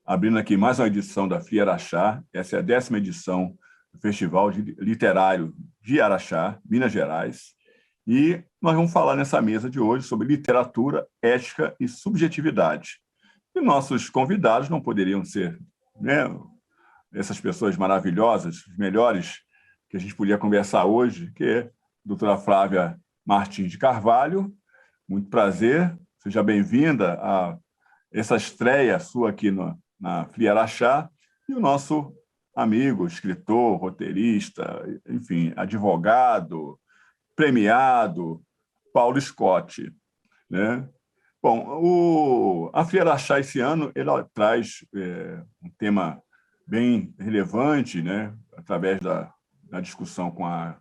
abrindo aqui mais uma edição da FLI Araxá. Essa é a 10ª edição do Festival Literário de Araxá, Minas Gerais. E nós vamos falar nessa mesa de hoje sobre literatura, ética e subjetividade. E nossos convidados não poderiam ser, né, essas pessoas maravilhosas, os melhores que a gente podia conversar hoje, que é a doutora Flávia Martins de Carvalho. Muito prazer, seja bem-vinda a essa estreia sua aqui na FLI Araxá, e o nosso amigo, escritor, roteirista, enfim, advogado, premiado, Paulo Scott, né? Bom, a FLI Araxá esse ano ela traz um tema bem relevante, né? Através da discussão com a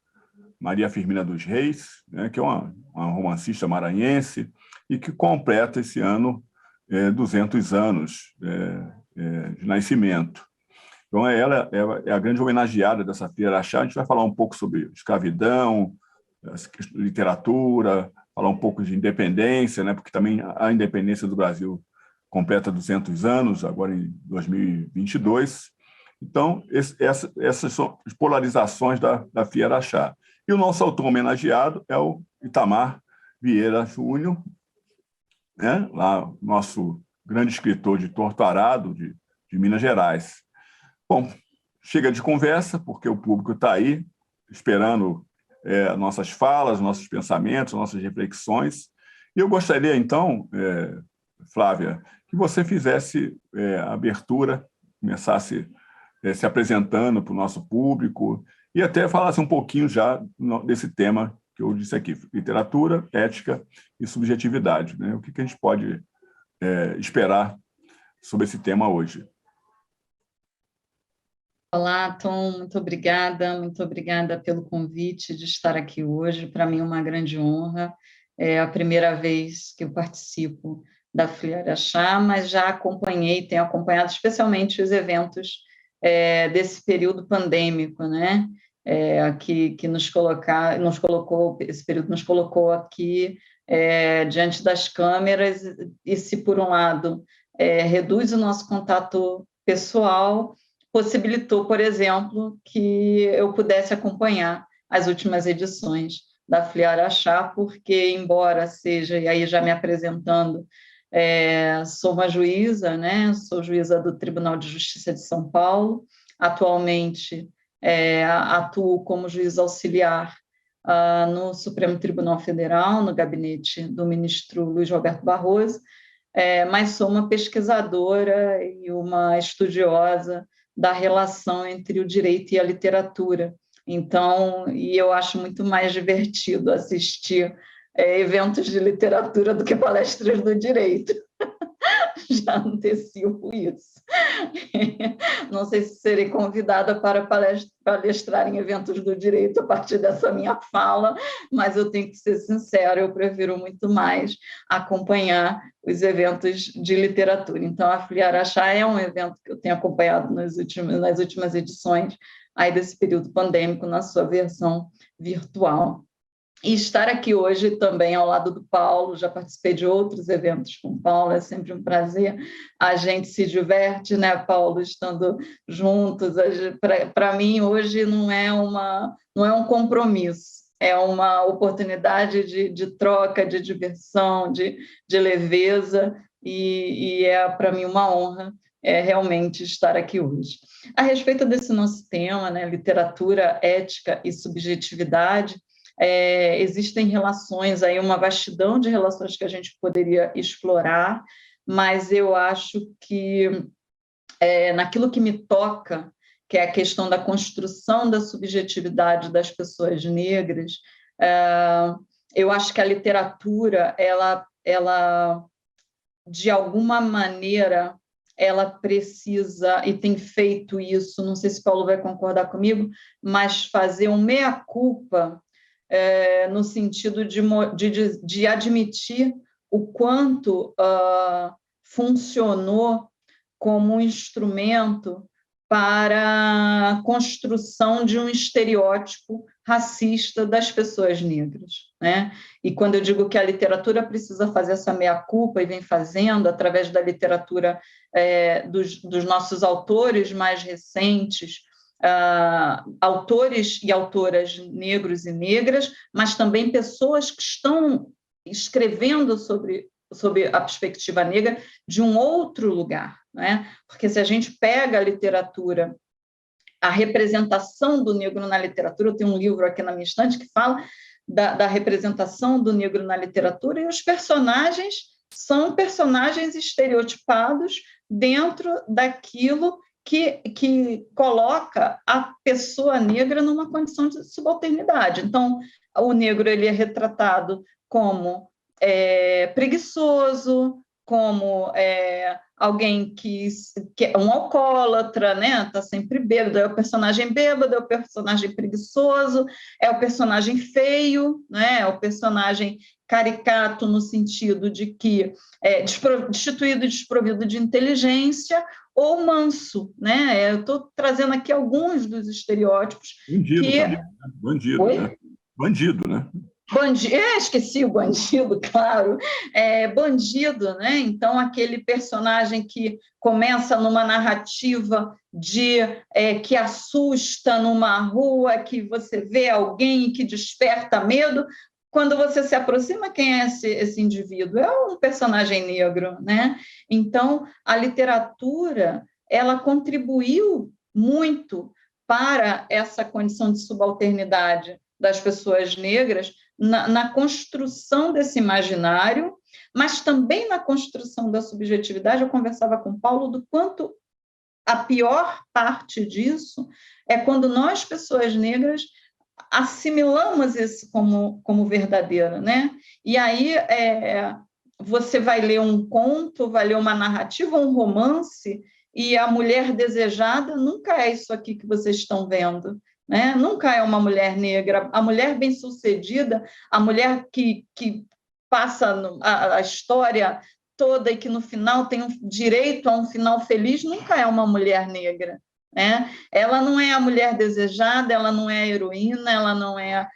Maria Firmina dos Reis, né? Que é uma romancista maranhense e que completa esse ano 200 anos de nascimento. Então, ela é a grande homenageada dessa FLI Araxá. A gente vai falar um pouco sobre escravidão, literatura, falar um pouco de independência, né? Porque também a independência do Brasil completa 200 anos, agora em 2022. Então, essas são as polarizações da FLI Araxá. E o nosso autor homenageado é o Itamar Vieira Júnior, né? Lá, nosso grande escritor de Torto Arado, de Minas Gerais. Bom, chega de conversa, porque o público está aí esperando nossas falas, nossos pensamentos, nossas reflexões. E eu gostaria, então, Flávia, que você fizesse a abertura, começasse se apresentando para o nosso público e até falasse um pouquinho já desse tema que eu disse aqui, literatura, ética e subjetividade, né? O que a gente pode esperar sobre esse tema hoje? Olá, Tom, muito obrigada pelo convite de estar aqui hoje. Para mim é uma grande honra, é a primeira vez que eu participo da FLI Araxá, mas já tenho acompanhado especialmente os eventos desse período pandêmico, né? Que nos colocou, esse período nos colocou aqui diante das câmeras, e se por um lado reduz o nosso contato pessoal, possibilitou, por exemplo, que eu pudesse acompanhar as últimas edições da FLI Araxá, porque, embora seja, e aí já me apresentando, sou uma juíza, né? Sou juíza do Tribunal de Justiça de São Paulo, atualmente atuo como juiz auxiliar no Supremo Tribunal Federal, no gabinete do ministro Luiz Roberto Barroso, mas sou uma pesquisadora e uma estudiosa da relação entre o direito e a literatura. Então, e eu acho muito mais divertido assistir eventos de literatura do que palestras do direito. Já antecipo isso. Não sei se serei convidada para palestrar em eventos do direito a partir dessa minha fala, mas eu tenho que ser sincera, eu prefiro muito mais acompanhar os eventos de literatura. Então, a FLI Araxá é um evento que eu tenho acompanhado nas últimas edições aí desse período pandêmico, na sua versão virtual. E estar aqui hoje também ao lado do Paulo, já participei de outros eventos com o Paulo, é sempre um prazer, a gente se diverte, né, Paulo, estando juntos. Para mim, hoje não é um compromisso, é uma oportunidade de troca, de diversão, de leveza, e é para mim uma honra realmente estar aqui hoje. A respeito desse nosso tema, né, literatura, ética e subjetividade, existem relações, aí uma vastidão de relações que a gente poderia explorar, mas eu acho que naquilo que me toca, que é a questão da construção da subjetividade das pessoas negras, eu acho que a literatura, ela de alguma maneira, ela precisa, e tem feito isso, não sei se Paulo vai concordar comigo, mas fazer um meia-culpa no sentido de admitir o quanto funcionou como um instrumento para a construção de um estereótipo racista das pessoas negras, né? E quando eu digo que a literatura precisa fazer essa meia-culpa, e vem fazendo através da literatura dos nossos autores mais recentes, autores e autoras negros e negras, mas também pessoas que estão escrevendo sobre a perspectiva negra de um outro lugar, né? Porque se a gente pega a literatura, a representação do negro na literatura, eu tenho um livro aqui na minha estante que fala da representação do negro na literatura, e os personagens são personagens estereotipados dentro daquilo que coloca a pessoa negra numa condição de subalternidade. Então, o negro ele é retratado como preguiçoso, como alguém que é um alcoólatra, né? Está sempre bêbado, é o personagem bêbado, é o personagem preguiçoso, é o personagem feio, né? É o personagem caricato no sentido de que destituído e desprovido de inteligência, ou manso, né? Eu estou trazendo aqui alguns dos estereótipos. Bandido também, né? Bandido, né? Bandido, né? Esqueci o bandido, claro. Bandido, né? Então, aquele personagem que começa numa narrativa que assusta numa rua, que você vê alguém que desperta medo. Quando você se aproxima, quem é esse indivíduo? É um personagem negro, né? Então, a literatura, ela contribuiu muito para essa condição de subalternidade das pessoas negras, na construção desse imaginário, mas também na construção da subjetividade. Eu conversava com o Paulo do quanto a pior parte disso é quando nós, pessoas negras, assimilamos isso como verdadeiro, né? E aí você vai ler um conto, vai ler uma narrativa, um romance, e a mulher desejada nunca é isso aqui que vocês estão vendo, né? Nunca é uma mulher negra. A mulher bem-sucedida, a mulher que passa a história toda e que no final tem direito a um final feliz, nunca é uma mulher negra, né? Ela não é a mulher desejada, ela não é a heroína, ela não é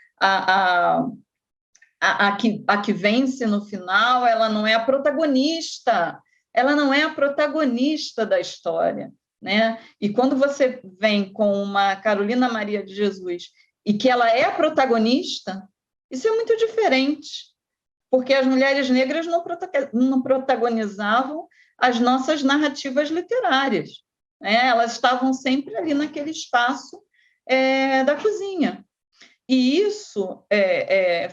a que vence no final, ela não é a protagonista, ela não é a protagonista da história, né? E quando você vem com uma Carolina Maria de Jesus e que ela é a protagonista, isso é muito diferente, porque as mulheres negras não protagonizavam as nossas narrativas literárias, né? Elas estavam sempre ali naquele espaço da cozinha. E isso,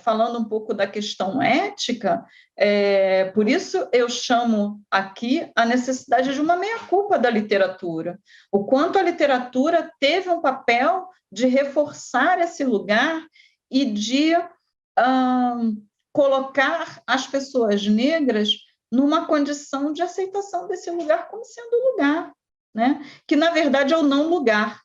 falando um pouco da questão ética, por isso eu chamo aqui a necessidade de uma meia-culpa da literatura. O quanto a literatura teve um papel de reforçar esse lugar e de colocar as pessoas negras numa condição de aceitação desse lugar como sendo lugar, né? Que, na verdade, é o não lugar,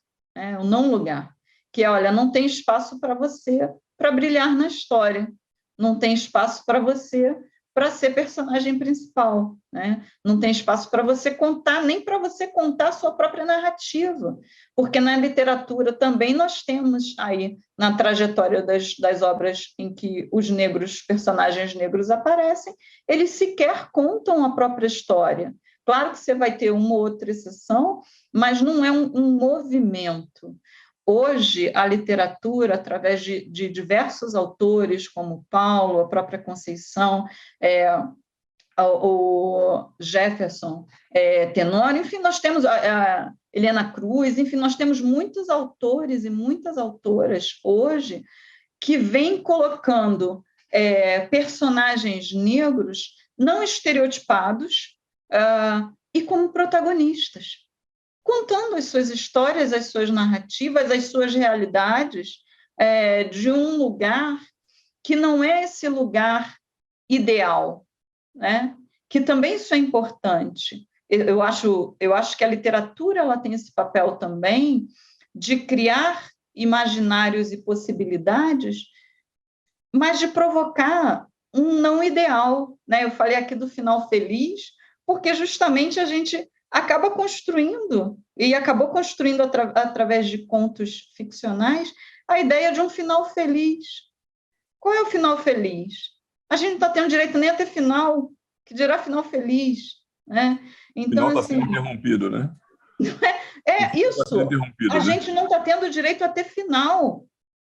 o não lugar. Que olha, não tem espaço para você para brilhar na história, não tem espaço para você para ser personagem principal, né? Não tem espaço para você contar, nem para você contar a sua própria narrativa, porque na literatura também nós temos aí, na trajetória das obras em que os personagens negros aparecem, eles sequer contam a própria história. Claro que você vai ter uma ou outra exceção, mas não é um movimento. Hoje, a literatura, através de diversos autores, como Paulo, a própria Conceição, o Jefferson Tenório, enfim, nós temos a Helena Cruz, enfim, nós temos muitos autores e muitas autoras hoje que vêm colocando personagens negros não estereotipados e como protagonistas, contando as suas histórias, as suas narrativas, as suas realidades de um lugar que não é esse lugar ideal, né? Que também isso é importante. Eu acho que a literatura ela tem esse papel também de criar imaginários e possibilidades, mas de provocar um não ideal, né? Eu falei aqui do final feliz, porque justamente a gente acaba construindo, e acabou construindo através de contos ficcionais, a ideia de um final feliz. Qual é o final feliz? A gente não está tendo direito nem a ter final, que dirá final feliz, né? Então, Então, está assim, sendo interrompido, né? é Está sendo isso. interrompido, A né? gente não está tendo direito a ter final,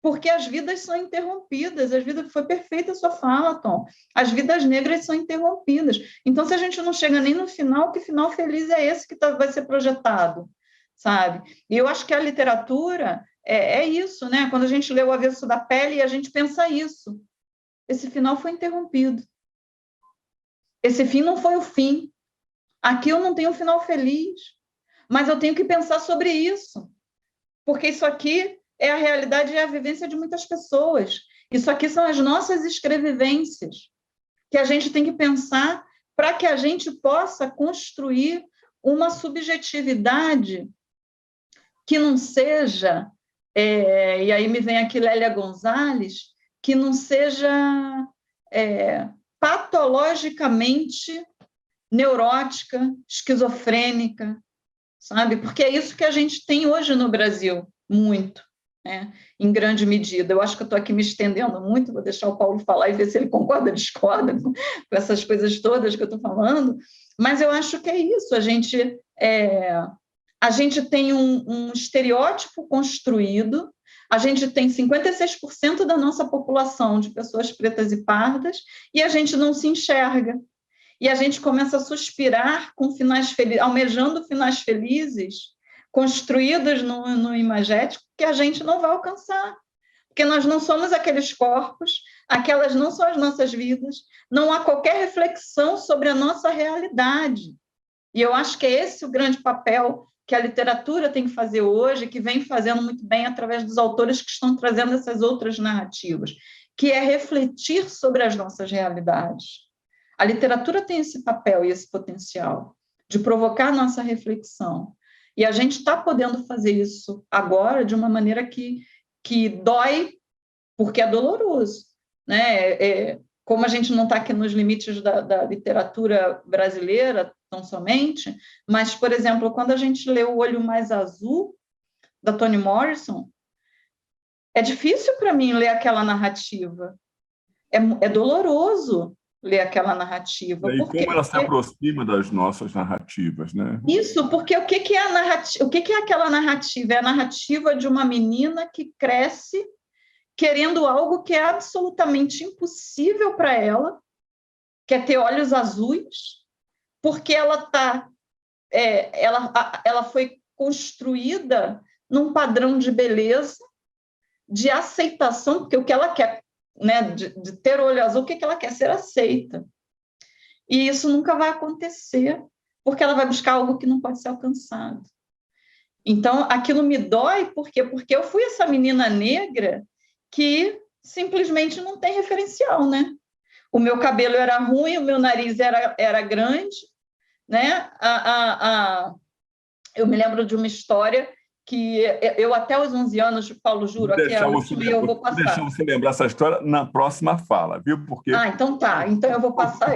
porque as vidas são interrompidas. As vidas, foi perfeita a sua fala, Tom. As vidas negras são interrompidas. Então, se a gente não chega nem no final, que final feliz é esse que vai ser projetado, sabe? E eu acho que a literatura é isso, né? Quando a gente lê O Avesso da Pele, a gente pensa isso. Esse final foi interrompido. Esse fim não foi o fim. Aqui eu não tenho um final feliz, mas eu tenho que pensar sobre isso, porque isso aqui é a realidade e a vivência de muitas pessoas. Isso aqui são as nossas escrevivências, que a gente tem que pensar para que a gente possa construir uma subjetividade que não seja, e aí me vem aqui Lélia Gonzalez, que não seja patologicamente neurótica, esquizofrênica, sabe? Porque é isso que a gente tem hoje no Brasil, muito, né? Em grande medida. Eu acho que eu estou aqui me estendendo muito, vou deixar o Paulo falar e ver se ele concorda ou discorda com essas coisas todas que eu estou falando, mas eu acho que é isso, a gente tem um estereótipo construído, a gente tem 56% da nossa população de pessoas pretas e pardas, e a gente não se enxerga. E a gente começa a suspirar com finais felizes, almejando finais felizes, construídos no imagético, que a gente não vai alcançar. Porque nós não somos aqueles corpos, aquelas não são as nossas vidas, não há qualquer reflexão sobre a nossa realidade. E eu acho que é esse o grande papel que a literatura tem que fazer hoje, que vem fazendo muito bem através dos autores que estão trazendo essas outras narrativas, que é refletir sobre as nossas realidades. A literatura tem esse papel e esse potencial de provocar nossa reflexão. E a gente está podendo fazer isso agora de uma maneira que dói, porque é doloroso, né? Como a gente não está aqui nos limites da literatura brasileira, tão somente, mas, por exemplo, quando a gente lê O Olho Mais Azul, da Toni Morrison, é difícil para mim ler aquela narrativa. É doloroso ler aquela narrativa. E como ela se aproxima das nossas narrativas, né? Isso, porque o que é a narrativa? O que é aquela narrativa? É a narrativa de uma menina que cresce querendo algo que é absolutamente impossível para ela, que é ter olhos azuis, porque ela foi construída num padrão de beleza, de aceitação, porque o que ela quer, né, de ter olho azul, o que ela quer? Ser aceita. E isso nunca vai acontecer, porque ela vai buscar algo que não pode ser alcançado. Então, aquilo me dói, por quê? Porque eu fui essa menina negra que simplesmente não tem referencial, né? O meu cabelo era ruim, o meu nariz era grande, né? Eu me lembro de uma história que eu até os 11 anos, Paulo, juro, aqui é a última e eu vou passar. Vou deixar você lembrar essa história na próxima fala, viu? Porque... então tá. Então eu vou passar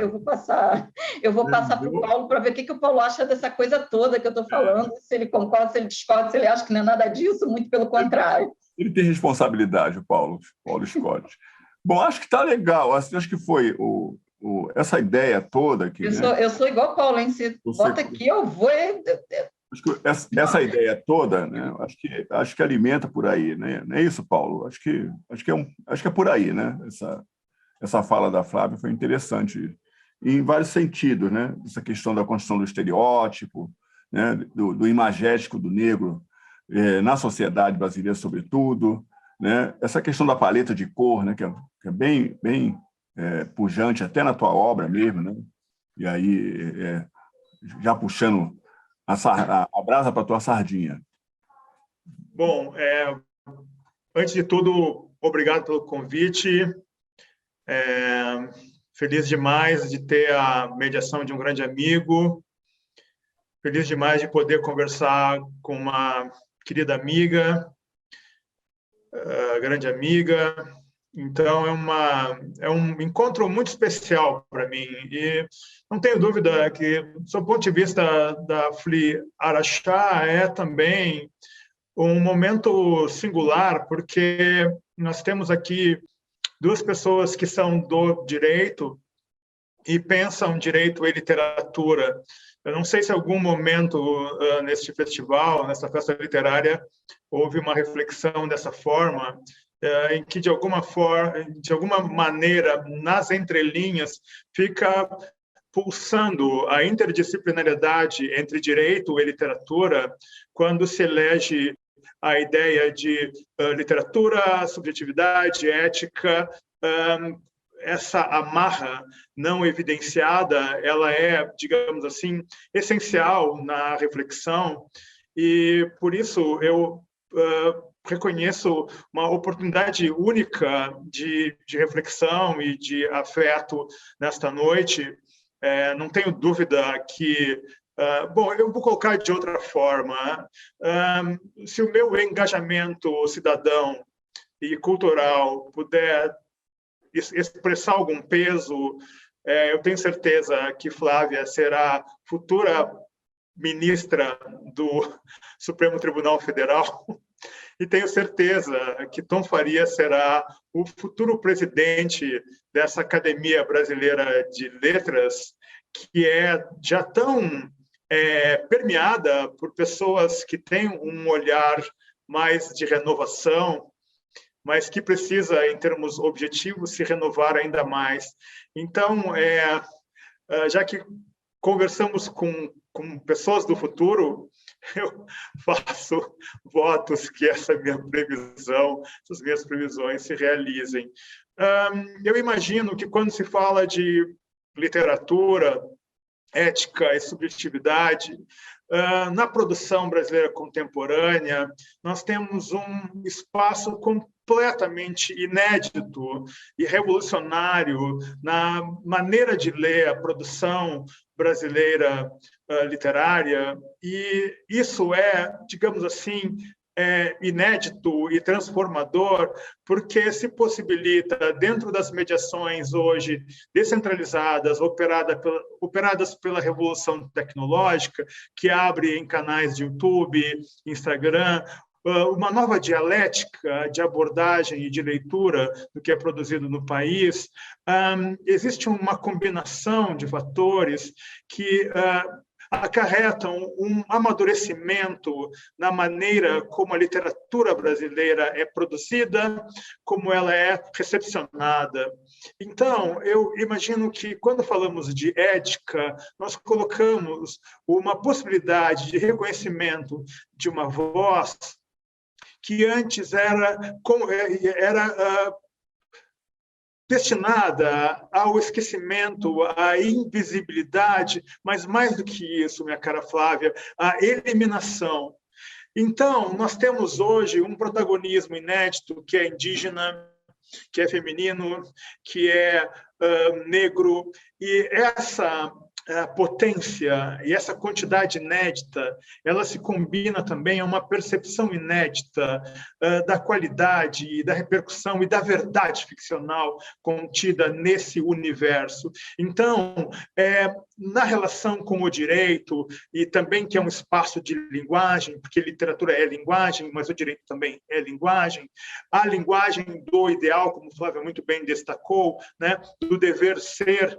para o Paulo para ver o que o Paulo acha dessa coisa toda que eu estou falando, se ele concorda, se ele discorda, se ele acha que não é nada disso, muito pelo contrário. Ele tem responsabilidade, o Paulo Scott. Bom, acho que está legal. Acho que foi essa ideia toda aqui. Eu sou igual o Paulo, hein? Se bota aqui, eu vou. Acho que essa ideia toda, né? Acho que alimenta por aí, né? Não é isso, Paulo? Acho que é por aí, né? Essa fala da Flávia foi interessante em vários sentidos, né? Essa questão da construção do estereótipo, né? Do imagético do negro na sociedade brasileira, sobretudo, né? Essa questão da paleta de cor, né? Que é bem pujante até na tua obra mesmo, né? E aí já puxando a brasa para a tua sardinha. Bom, antes de tudo, obrigado pelo convite. Feliz demais de ter a mediação de um grande amigo. Feliz demais de poder conversar com uma querida amiga, grande amiga. Então, é um encontro muito especial para mim. E não tenho dúvida que, do ponto de vista da FLI Araxá, é também um momento singular, porque nós temos aqui duas pessoas que são do direito e pensam direito e literatura. Eu não sei se em algum momento neste festival, nessa festa literária, houve uma reflexão dessa forma, em que, de alguma maneira, nas entrelinhas, fica pulsando a interdisciplinariedade entre direito e literatura, quando se elege a ideia de literatura, subjetividade, ética. Essa amarra não evidenciada, ela é, digamos assim, essencial na reflexão, e por isso eu reconheço uma oportunidade única de reflexão e de afeto nesta noite. Não tenho dúvida que... bom, eu vou colocar de outra forma. Se o meu engajamento cidadão e cultural puder expressar algum peso, eu tenho certeza que Flávia será futura ministra do Supremo Tribunal Federal, e tenho certeza que Tom Faria será o futuro presidente dessa Academia Brasileira de Letras, que é já tão permeada por pessoas que têm um olhar mais de renovação, mas que precisa, em termos objetivos, se renovar ainda mais. Então, já que conversamos com pessoas do futuro, eu faço votos que essas minhas previsões se realizem. Eu imagino que, quando se fala de literatura, ética e subjetividade, na produção brasileira contemporânea, nós temos um espaço completamente inédito e revolucionário na maneira de ler a produção brasileira literária, e isso digamos assim, inédito e transformador, porque se possibilita, dentro das mediações hoje descentralizadas, operadas pela revolução tecnológica, que abre em canais de YouTube, Instagram, uma nova dialética de abordagem e de leitura do que é produzido no país. Existe uma combinação de fatores que acarretam um amadurecimento na maneira como a literatura brasileira é produzida, como ela é recepcionada. Então, eu imagino que, quando falamos de ética, nós colocamos uma possibilidade de reconhecimento de uma voz que antes era destinada ao esquecimento, à invisibilidade, mas, mais do que isso, minha cara Flávia, à eliminação. Então, nós temos hoje um protagonismo inédito, que é indígena, que é feminino, que é negro, e essa potência e essa quantidade inédita, ela se combina também a uma percepção inédita da qualidade e da repercussão e da verdade ficcional contida nesse universo. Então, na relação com o direito, e também que é um espaço de linguagem, porque literatura é linguagem, mas o direito também é linguagem, a linguagem do ideal, como Flávia muito bem destacou, né, do dever ser,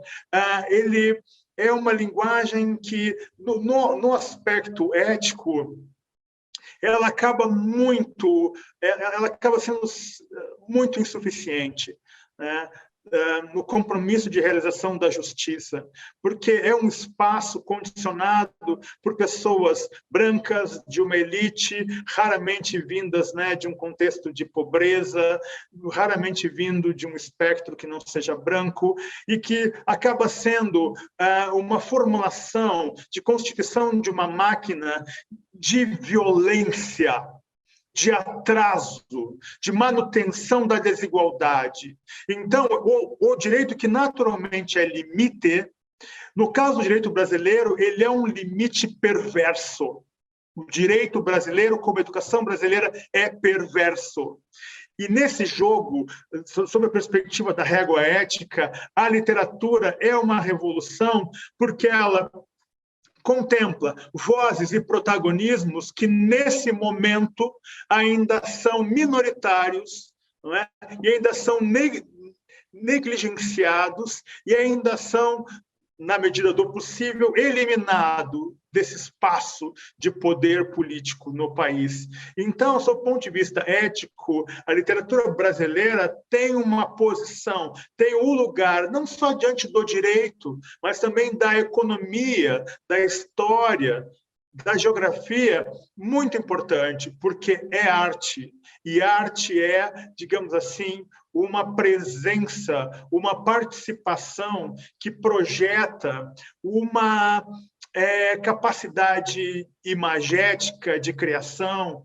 ele é uma linguagem que, no aspecto ético, ela acaba sendo muito insuficiente, né? No compromisso de realização da justiça, porque é um espaço condicionado por pessoas brancas, de uma elite, raramente vindas, né, de um contexto de pobreza, raramente vindo de um espectro que não seja branco, e que acaba sendo uma formulação de constituição de uma máquina de violência, de atraso, de manutenção da desigualdade. Então, o direito, que naturalmente é limite, no caso do direito brasileiro, ele é um limite perverso. O direito brasileiro, como a educação brasileira, é perverso. E nesse jogo, sob a perspectiva da régua ética, a literatura é uma revolução porque ela contempla vozes e protagonismos que, nesse momento, ainda são minoritários, não é? E ainda são negligenciados e ainda são, na medida do possível, eliminados desse espaço de poder político no país. Então, sob o ponto de vista ético, a literatura brasileira tem uma posição, tem um lugar, não só diante do direito, mas também da economia, da história, da geografia, muito importante, porque é arte. E arte é, digamos assim, uma presença, uma participação que projeta uma capacidade imagética de criação,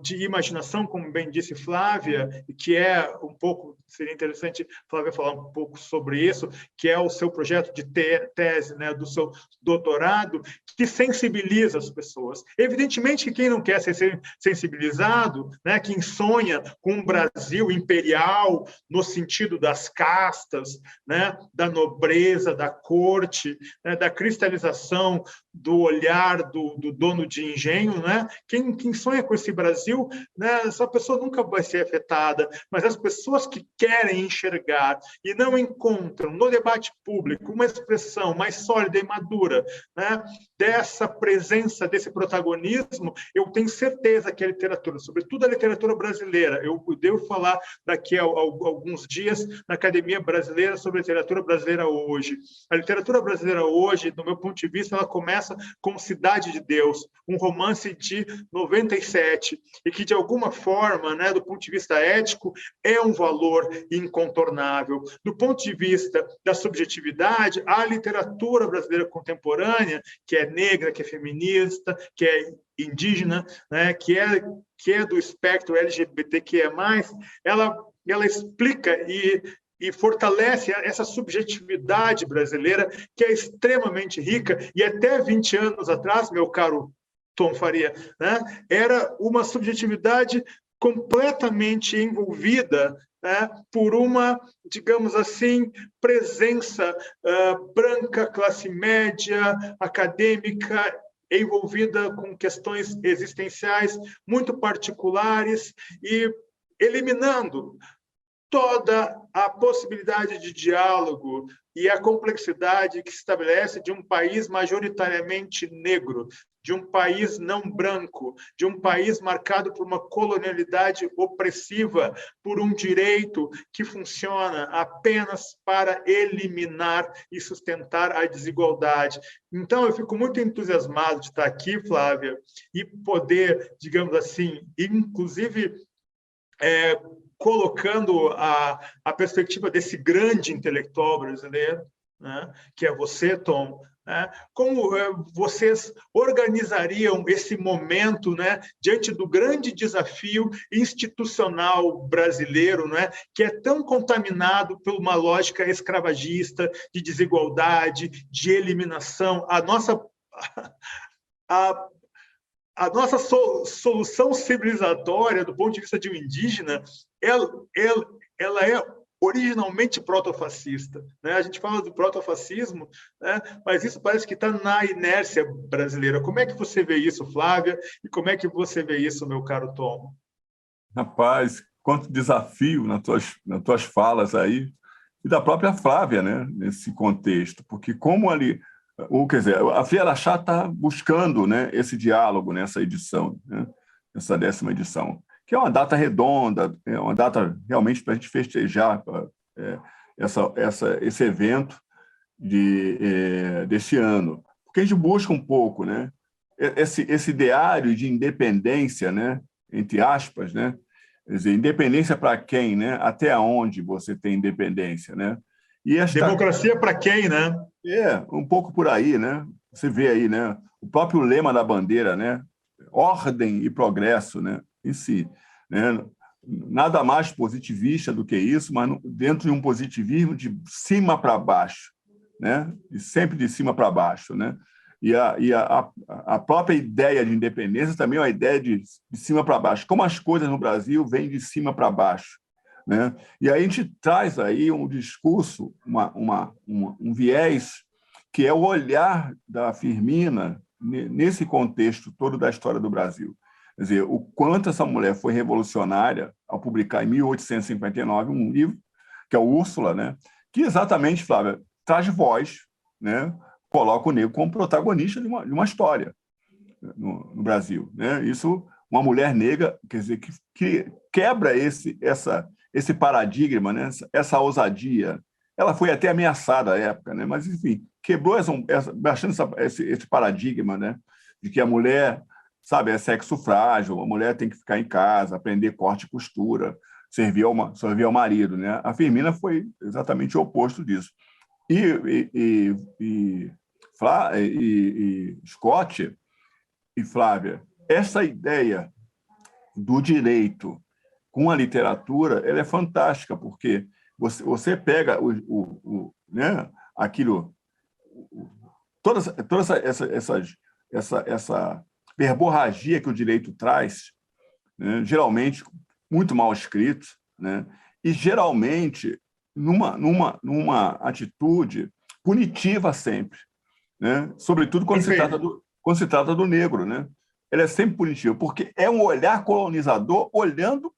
de imaginação, como bem disse Flávia, que é um pouco, seria interessante Flávia falar um pouco sobre isso, que é o seu projeto de tese, né, do seu doutorado, que sensibiliza as pessoas. Evidentemente que quem não quer ser sensibilizado, né, quem sonha com um Brasil imperial no sentido das castas, né, da nobreza, da corte, né, da cristalização do olhar do dono de engenho, né, quem sonha com esse Brasil, né, essa pessoa nunca vai ser afetada, mas as pessoas que querem enxergar e não encontram no debate público uma expressão mais sólida e madura, né, dessa presença, desse protagonismo, eu tenho certeza que a literatura, sobretudo a literatura brasileira, eu devo falar daqui a alguns dias na Academia Brasileira sobre a literatura brasileira hoje. A literatura brasileira hoje, do meu ponto de vista, ela começa com Cidade de Deus, um romance de 97, e que, de alguma forma, né, do ponto de vista ético, é um valor incontornável. Do ponto de vista da subjetividade, a literatura brasileira contemporânea, que é negra, que é feminista, que é indígena, né, que é do espectro LGBTQIA+, ela explica e fortalece essa subjetividade brasileira, que é extremamente rica, e até 20 anos atrás, meu caro Tom Faria, né, era uma subjetividade completamente envolvida, né, por uma, digamos assim, presença branca, classe média, acadêmica, envolvida com questões existenciais muito particulares e eliminando toda a possibilidade de diálogo e a complexidade que se estabelece de um país majoritariamente negro, de um país não branco, de um país marcado por uma colonialidade opressiva, por um direito que funciona apenas para eliminar e sustentar a desigualdade. Então, eu fico muito entusiasmado de estar aqui, Flávia, e poder, digamos assim, inclusive colocando a perspectiva desse grande intelectual brasileiro, né, que é você, Tom, né, como vocês organizariam esse momento, né, diante do grande desafio institucional brasileiro, né, que é tão contaminado por uma lógica escravagista, de desigualdade, de eliminação. A nossa solução civilizatória, do ponto de vista de um indígena, ela é originalmente protofascista, né? A gente fala do protofascismo, né? Mas isso parece que está na inércia brasileira. Como é que você vê isso, Flávia? E como é que você vê isso, meu caro Tom? Rapaz, quanto desafio nas tuas falas aí, e da própria Flávia, né, nesse contexto, porque como ali... Quer dizer, a Fli Araxá está buscando, né, esse diálogo nessa edição, né, essa 10ª edição, que é uma data redonda, é uma data realmente para a gente festejar esse evento desse ano. Porque a gente busca um pouco, né, esse ideário de independência, né, entre aspas, né, quer dizer, independência para quem, né, até onde você tem independência, né? E democracia para quem, né? Um pouco por aí, né? Você vê aí, né? O próprio lema da bandeira, né? Ordem e progresso, né? Em si, né? Nada mais positivista do que isso, mas dentro de um positivismo de cima para baixo, né? E sempre de cima para baixo, né? a própria ideia de independência também é uma ideia de cima para baixo. Como as coisas no Brasil vêm de cima para baixo, né? E aí a gente traz aí um discurso, um viés, que é o olhar da Firmina nesse contexto todo da história do Brasil. Quer dizer, o quanto essa mulher foi revolucionária ao publicar em 1859 um livro, que é o Úrsula, né? Que exatamente, Flávia, traz voz, né? Coloca o negro como protagonista de uma história no Brasil, né? Isso, uma mulher negra, quer dizer, que quebra esse paradigma, né? Essa ousadia. Ela foi até ameaçada à época, né? Mas, enfim, quebrou bastante esse paradigma, né? De que a mulher, sabe, é sexo frágil, a mulher tem que ficar em casa, aprender corte e costura, servir ao marido, né? A Firmina foi exatamente o oposto disso. E Scott e Flávia, essa ideia do direito com a literatura, ela é fantástica, porque você pega né, aquilo, toda essa verborragia que o direito traz, né, geralmente muito mal escrito, né, e geralmente numa atitude punitiva sempre, né, sobretudo quando se trata do negro, né? Ele é sempre punitivo, porque é um olhar colonizador olhando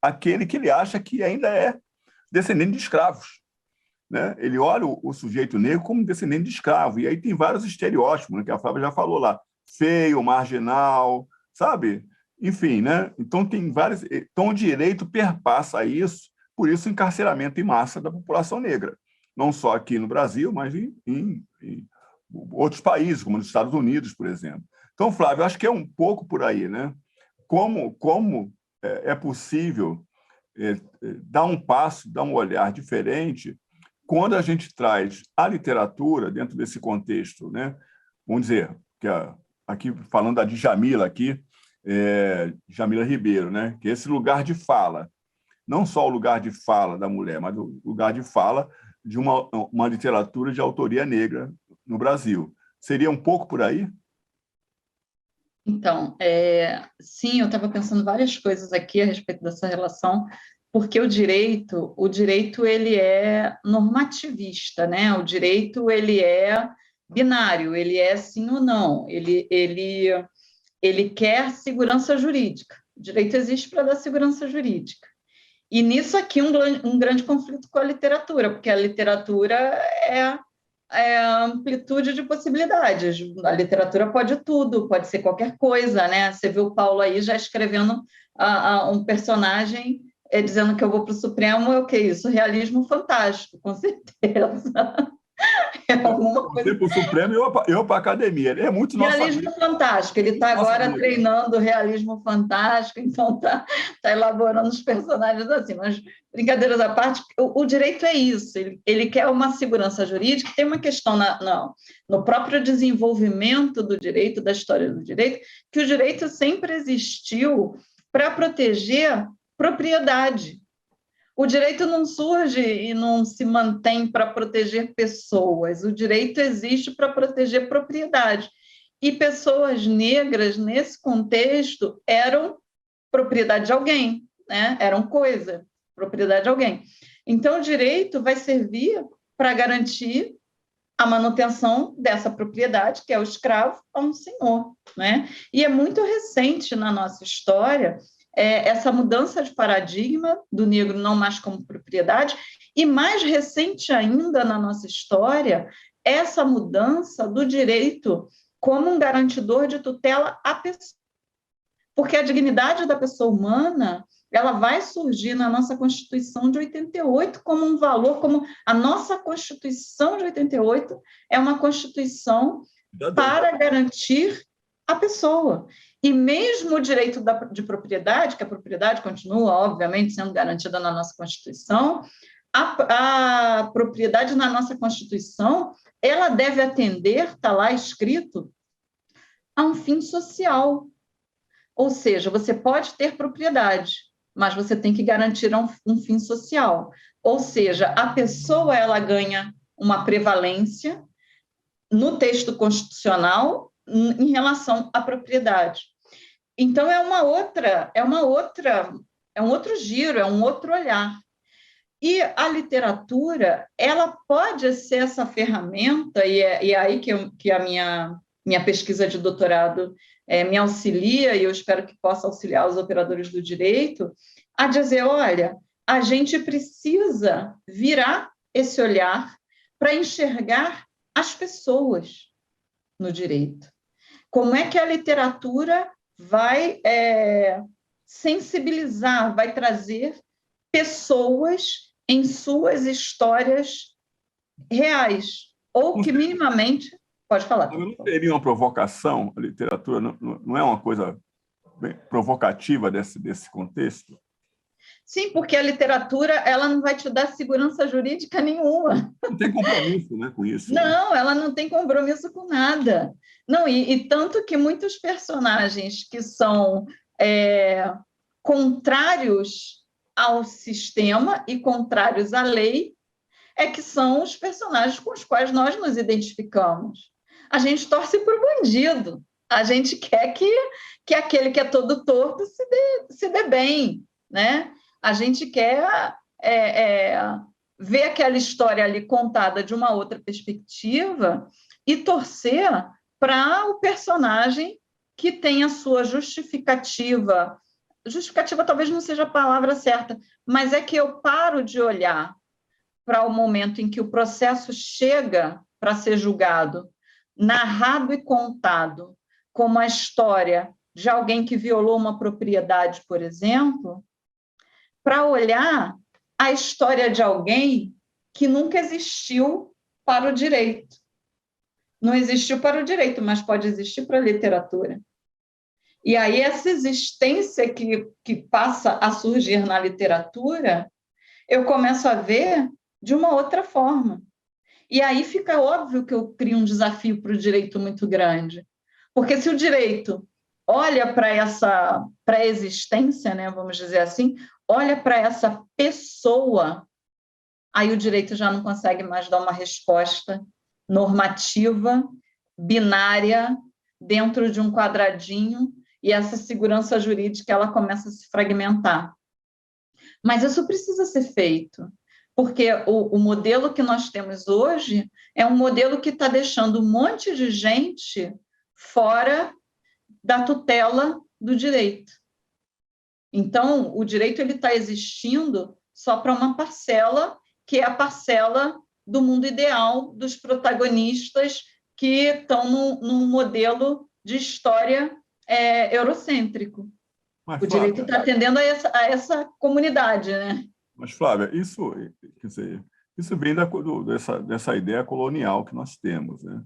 aquele que ele acha que ainda é descendente de escravos, né? Ele olha o sujeito negro como descendente de escravo, e aí tem vários estereótipos, né, que a Flávia já falou lá, feio, marginal, sabe? Enfim, né? Então tem vários. Então o direito perpassa isso, por isso o encarceramento em massa da população negra, não só aqui no Brasil, mas em outros países, como nos Estados Unidos, por exemplo. Então, Flávio, eu acho que é um pouco por aí, né? Como é possível dar um passo, dar um olhar diferente quando a gente traz a literatura dentro desse contexto, né? Vamos dizer, que aqui falando da Djamila aqui, Djamila Ribeiro, né? Que é esse lugar de fala, não só o lugar de fala da mulher, mas o lugar de fala de uma literatura de autoria negra no Brasil. Seria um pouco por aí? Então, sim, eu estava pensando várias coisas aqui a respeito dessa relação, porque o direito ele é normativista, né? O direito ele é binário, ele é sim ou não, ele quer segurança jurídica. O direito existe para dar segurança jurídica. E nisso aqui um grande conflito com a literatura, porque a literatura é a amplitude de possibilidades. A literatura pode tudo, pode ser qualquer coisa, né? Você viu o Paulo aí já escrevendo um personagem dizendo que eu vou para o Supremo, é o que isso? Realismo fantástico, com certeza. É alguma coisa. Você para o Supremo e eu para a academia. É muito realismo fantástico. Ele está agora treinando realismo fantástico, então está elaborando os personagens assim. Mas, brincadeiras à parte, o direito é isso. Ele quer uma segurança jurídica. Tem uma questão no próprio desenvolvimento do direito, da história do direito, que o direito sempre existiu para proteger propriedade. O direito não surge e não se mantém para proteger pessoas. O direito existe para proteger propriedade. E pessoas negras, nesse contexto, eram propriedade de alguém, né? Eram coisa, propriedade de alguém. Então, o direito vai servir para garantir a manutenção dessa propriedade, que é o escravo, a um senhor, né? E é muito recente na nossa história essa mudança de paradigma do negro não mais como propriedade, e mais recente ainda na nossa história, essa mudança do direito como um garantidor de tutela à pessoa. Porque a dignidade da pessoa humana, ela vai surgir na nossa Constituição de 88 como um valor, como a nossa Constituição de 88 é uma Constituição para garantir a pessoa. E mesmo o direito de propriedade, que a propriedade continua, obviamente, sendo garantida na nossa Constituição, a propriedade na nossa Constituição, ela deve atender, está lá escrito, a um fim social. Ou seja, você pode ter propriedade, mas você tem que garantir um fim social. Ou seja, a pessoa ela ganha uma prevalência no texto constitucional em relação à propriedade. Então, é um outro giro, é um outro olhar. E a literatura, ela pode ser essa ferramenta, e é aí que a minha pesquisa de doutorado me auxilia, e eu espero que possa auxiliar os operadores do direito, a dizer, olha, a gente precisa virar esse olhar para enxergar as pessoas no direito. Como é que a literatura vai sensibilizar, vai trazer pessoas em suas histórias reais, ou que minimamente... Pode falar. Não teria uma provocação, a literatura não é uma coisa bem provocativa desse contexto? Sim, porque a literatura ela não vai te dar segurança jurídica nenhuma. Não tem compromisso, né, com isso. Não, ela não tem compromisso com nada. Não, e tanto que muitos personagens que são contrários ao sistema e contrários à lei é que são os personagens com os quais nós nos identificamos. A gente torce para o bandido, a gente quer que aquele que é todo torto se dê bem, né? A gente quer ver aquela história ali contada de uma outra perspectiva e torcer para o personagem que tem a sua justificativa. Justificativa talvez não seja a palavra certa, mas é que eu paro de olhar para o momento em que o processo chega para ser julgado, narrado e contado como a história de alguém que violou uma propriedade, por exemplo, para olhar a história de alguém que nunca existiu para o direito. Não existiu para o direito, mas pode existir para a literatura. E aí essa existência que passa a surgir na literatura, eu começo a ver de uma outra forma. E aí fica óbvio que eu crio um desafio para o direito muito grande. Porque se o direito olha para essa pré-existência, né, vamos dizer assim, olha para essa pessoa, aí o direito já não consegue mais dar uma resposta normativa, binária, dentro de um quadradinho, e essa segurança jurídica ela começa a se fragmentar. Mas isso precisa ser feito, porque o modelo que nós temos hoje é um modelo que está deixando um monte de gente fora da tutela do direito. Então, o direito está existindo só para uma parcela, que é a parcela do mundo ideal, dos protagonistas que estão num modelo de história eurocêntrico. Mas, o direito está atendendo a essa comunidade, né? Mas, Flávia, isso vem dessa ideia colonial que nós temos, né?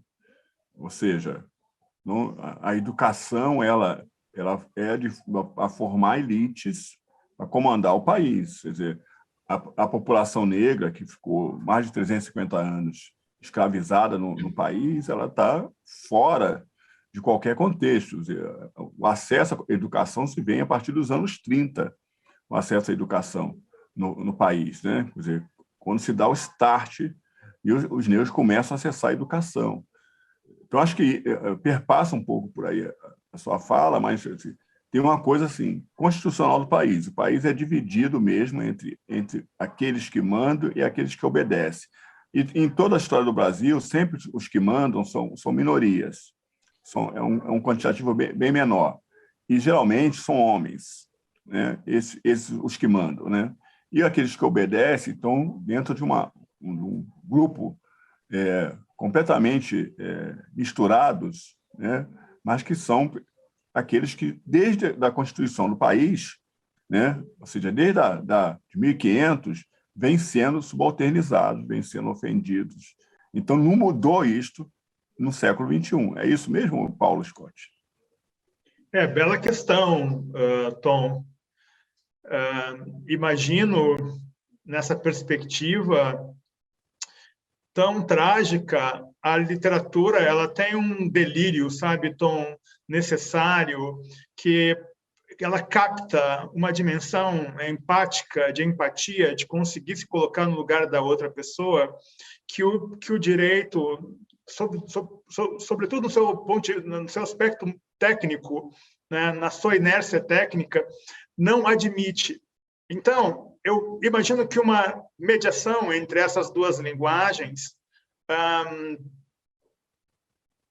Ou seja, a educação ela é a formar elites para comandar o país. Quer dizer, a população negra, que ficou mais de 350 anos escravizada no país, ela está fora de qualquer contexto. Quer dizer, o acesso à educação se vem a partir dos anos 30, o acesso à educação no país, né? Quer dizer, quando se dá o start e os negros começam a acessar a educação. Então, acho que perpassa um pouco por aí a sua fala, mas assim, tem uma coisa assim, constitucional do país. O país é dividido mesmo entre aqueles que mandam e aqueles que obedecem. E em toda a história do Brasil, sempre os que mandam são minorias. É um quantitativo bem menor. E, geralmente, são homens, né? Esses os que mandam, né? E aqueles que obedecem estão dentro de um grupo completamente misturados, né? Mas que são aqueles que, desde a Constituição do país, né? Ou seja, desde de 1500, vêm sendo subalternizados, vêm sendo ofendidos. Então, não mudou isto no século XXI. É isso mesmo, Paulo Scott? Bela questão, Tom. Imagino, nessa perspectiva tão trágica, a literatura ela tem um delírio, sabe, Tom, necessário, que ela capta uma dimensão empática, de empatia, de conseguir se colocar no lugar da outra pessoa, que o direito, sobretudo no seu aspecto técnico, né, na sua inércia técnica, não admite. Então, eu imagino que uma mediação entre essas duas linguagens,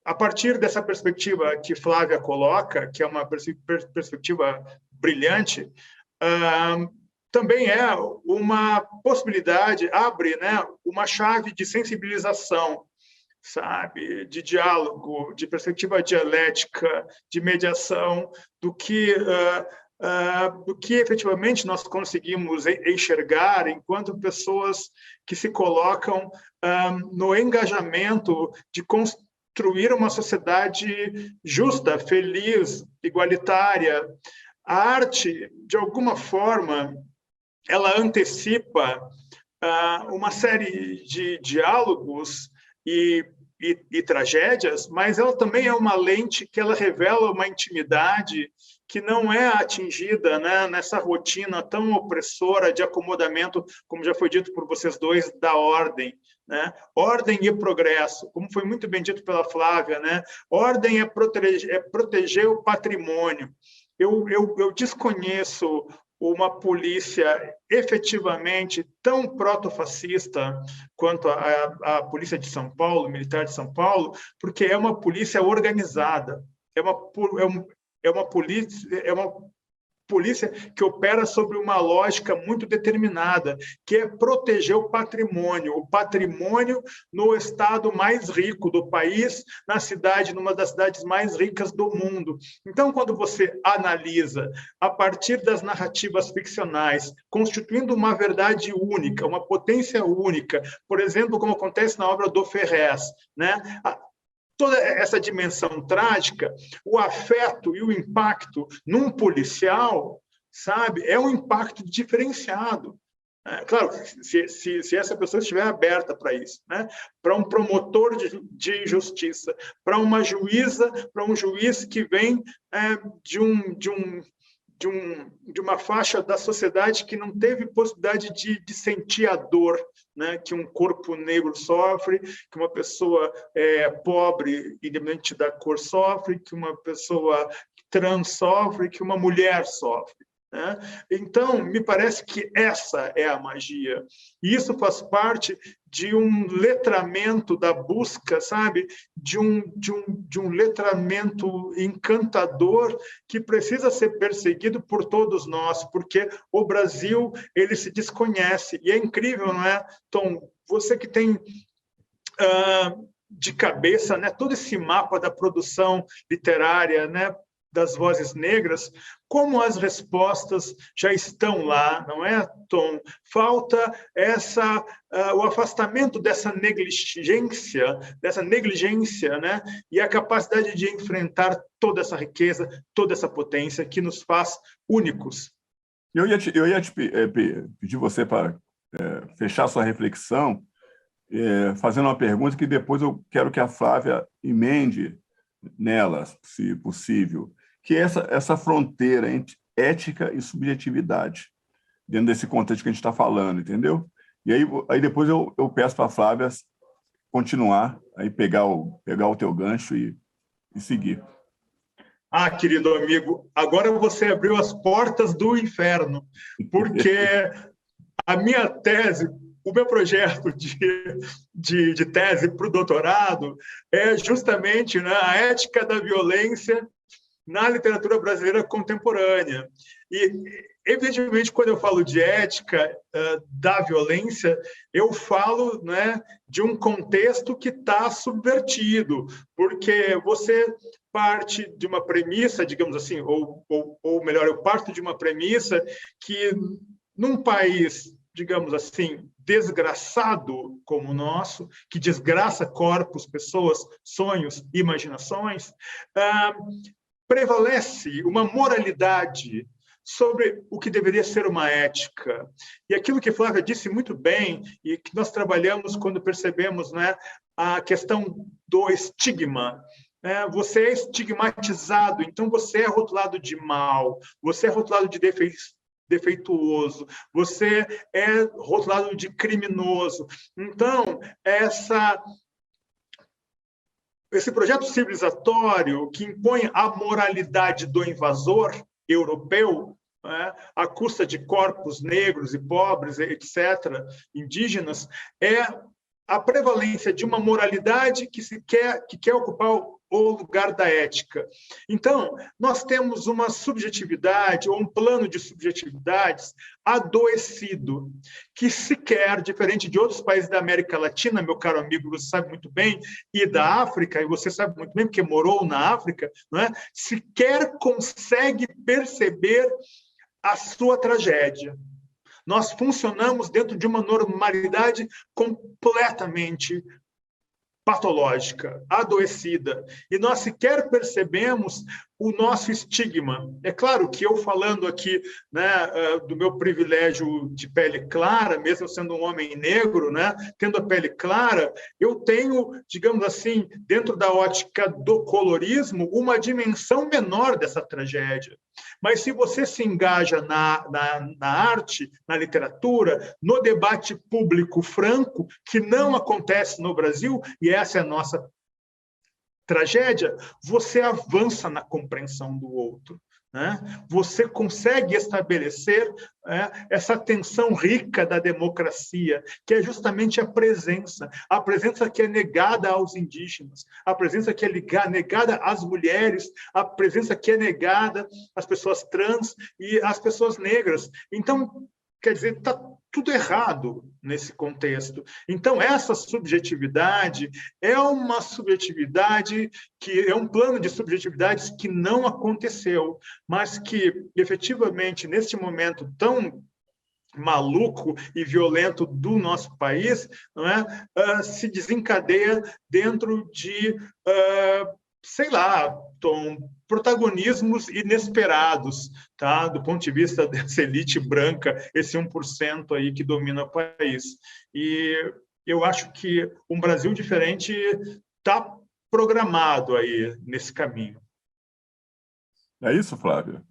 a partir dessa perspectiva que Flávia coloca, que é uma perspectiva brilhante, também é uma possibilidade, abre, né, uma chave de sensibilização, sabe, de diálogo, de perspectiva dialética, de mediação, do que efetivamente nós conseguimos enxergar enquanto pessoas que se colocam no engajamento de construir uma sociedade justa, feliz, igualitária. A arte, de alguma forma, ela antecipa uma série de diálogos e tragédias, mas ela também é uma lente que ela revela uma intimidade que não é atingida, né, nessa rotina tão opressora de acomodamento, como já foi dito por vocês dois, da ordem. Né? Ordem e progresso, como foi muito bem dito pela Flávia, né? Ordem é proteger o patrimônio. Eu desconheço uma polícia efetivamente tão protofascista quanto a polícia de São Paulo, militar de São Paulo, porque é uma polícia organizada, é uma polícia que opera sobre uma lógica muito determinada, que é proteger o patrimônio no estado mais rico do país, numa das cidades mais ricas do mundo. Então, quando você analisa a partir das narrativas ficcionais, constituindo uma verdade única, uma potência única, por exemplo, como acontece na obra do Ferrez, né? Toda essa dimensão trágica, o afeto e o impacto num policial, sabe, é um impacto diferenciado. Claro, se essa pessoa estiver aberta para isso, né? Para um promotor de justiça, para uma juíza, para um juiz que vem de uma faixa da sociedade que não teve possibilidade de sentir a dor, né, que um corpo negro sofre, que uma pessoa pobre, independente da cor, sofre, que uma pessoa trans sofre, que uma mulher sofre. Né? Então, me parece que essa é a magia. E isso faz parte de um letramento da busca, sabe? De um letramento encantador que precisa ser perseguido por todos nós, porque o Brasil, ele se desconhece. E é incrível, não é, Tom? Você que tem de cabeça, né, todo esse mapa da produção literária, né, das vozes negras, como as respostas já estão lá, não é, Tom? Falta o afastamento dessa negligência, né? E a capacidade de enfrentar toda essa riqueza, toda essa potência que nos faz únicos. Eu ia te pedir você para fechar sua reflexão, fazendo uma pergunta que depois eu quero que a Flávia emende nela, se possível, que é essa fronteira entre ética e subjetividade, dentro desse contexto que a gente está falando, entendeu? E aí depois eu peço para a Flávia continuar, aí pegar o teu gancho e seguir. Querido amigo, agora você abriu as portas do inferno, porque a minha tese, o meu projeto de tese para o doutorado é justamente, né, a ética da violência na literatura brasileira contemporânea. E, evidentemente, quando eu falo de ética da violência, eu falo, né, de um contexto que está subvertido, porque você parte de uma premissa, digamos assim, ou melhor, eu parto de uma premissa que, num país, digamos assim, desgraçado como o nosso, que desgraça corpos, pessoas, sonhos, imaginações, prevalece uma moralidade sobre o que deveria ser uma ética. E aquilo que Flávia disse muito bem, e que nós trabalhamos quando percebemos, né, a questão do estigma. Você é estigmatizado, então você é rotulado de mal, você é rotulado de defeituoso, você é rotulado de criminoso. Então, essa esse projeto civilizatório que impõe a moralidade do invasor europeu, né, à custa de corpos negros e pobres, etc., indígenas, é a prevalência de uma moralidade que quer ocupar o lugar da ética. Então, nós temos uma subjetividade, ou um plano de subjetividades adoecido, que sequer, diferente de outros países da América Latina, meu caro amigo, você sabe muito bem, e da África, e você sabe muito bem porque morou na África, não é? Sequer consegue perceber a sua tragédia. Nós funcionamos dentro de uma normalidade completamente patológica, adoecida, e nós sequer percebemos o nosso estigma. É claro que eu falando aqui, né, do meu privilégio de pele clara, mesmo sendo um homem negro, né, tendo a pele clara, eu tenho, digamos assim, dentro da ótica do colorismo, uma dimensão menor dessa tragédia. Mas se você se engaja na arte, na literatura, no debate público franco, que não acontece no Brasil, e essa é a nossa tragédia, você avança na compreensão do outro, né? Você consegue estabelecer essa tensão rica da democracia, que é justamente a presença que é negada aos indígenas, a presença que é negada às mulheres, a presença que é negada às pessoas trans e às pessoas negras. Então, quer dizer, está tudo errado nesse contexto. Então, essa subjetividade é uma subjetividade que é um plano de subjetividades que não aconteceu, mas que, efetivamente, neste momento tão maluco e violento do nosso país, não é? Se desencadeia dentro de, sei lá, Tom, protagonismos inesperados, tá? Do ponto de vista dessa elite branca, esse 1% aí que domina o país. E eu acho que um Brasil diferente está programado aí nesse caminho. É isso, Flávia?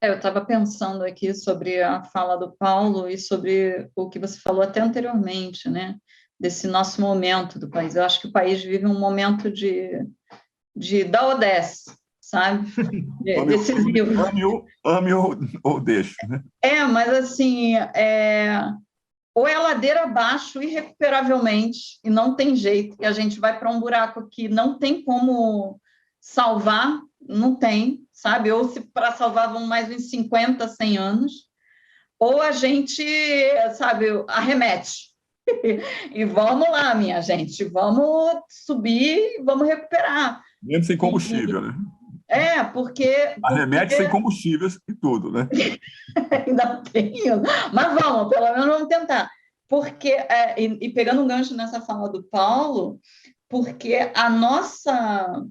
Eu estava pensando aqui sobre a fala do Paulo e sobre o que você falou até anteriormente, né? Desse nosso momento do país. Eu acho que o país vive um momento da ODS, sabe? Decisivo. Ame ou deixe, né? Mas assim, ou é ladeira abaixo irrecuperavelmente, e não tem jeito, e a gente vai para um buraco que não tem como salvar, não tem, sabe? Ou se para salvar vão mais uns 50, 100 anos, ou a gente, sabe, arremete. E vamos lá, minha gente, vamos subir, vamos recuperar. Mesmo sem combustível, né? Porque... Arremete sem combustíveis e tudo, né? Ainda tem. Mas vamos, pelo menos vamos tentar. Porque, e pegando um gancho nessa fala do Paulo, porque a nossa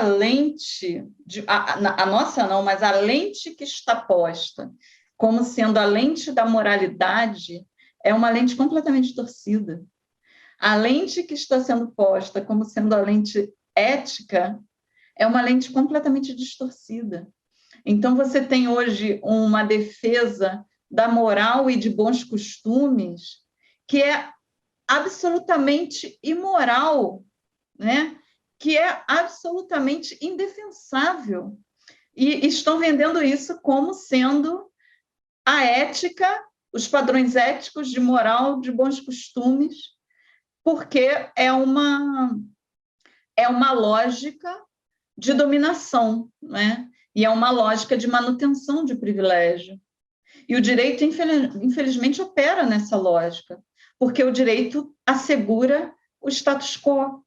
lente, a nossa não, mas a lente que está posta como sendo a lente da moralidade é uma lente completamente torcida. A lente que está sendo posta como sendo a lente ética é uma lente completamente distorcida. Então, você tem hoje uma defesa da moral e de bons costumes que é absolutamente imoral, né? Que é absolutamente indefensável. E estão vendendo isso como sendo a ética, os padrões éticos de moral, de bons costumes, porque é uma lógica de dominação, né? E é uma lógica de manutenção de privilégio. E o direito, infelizmente, opera nessa lógica, porque o direito assegura o status quo.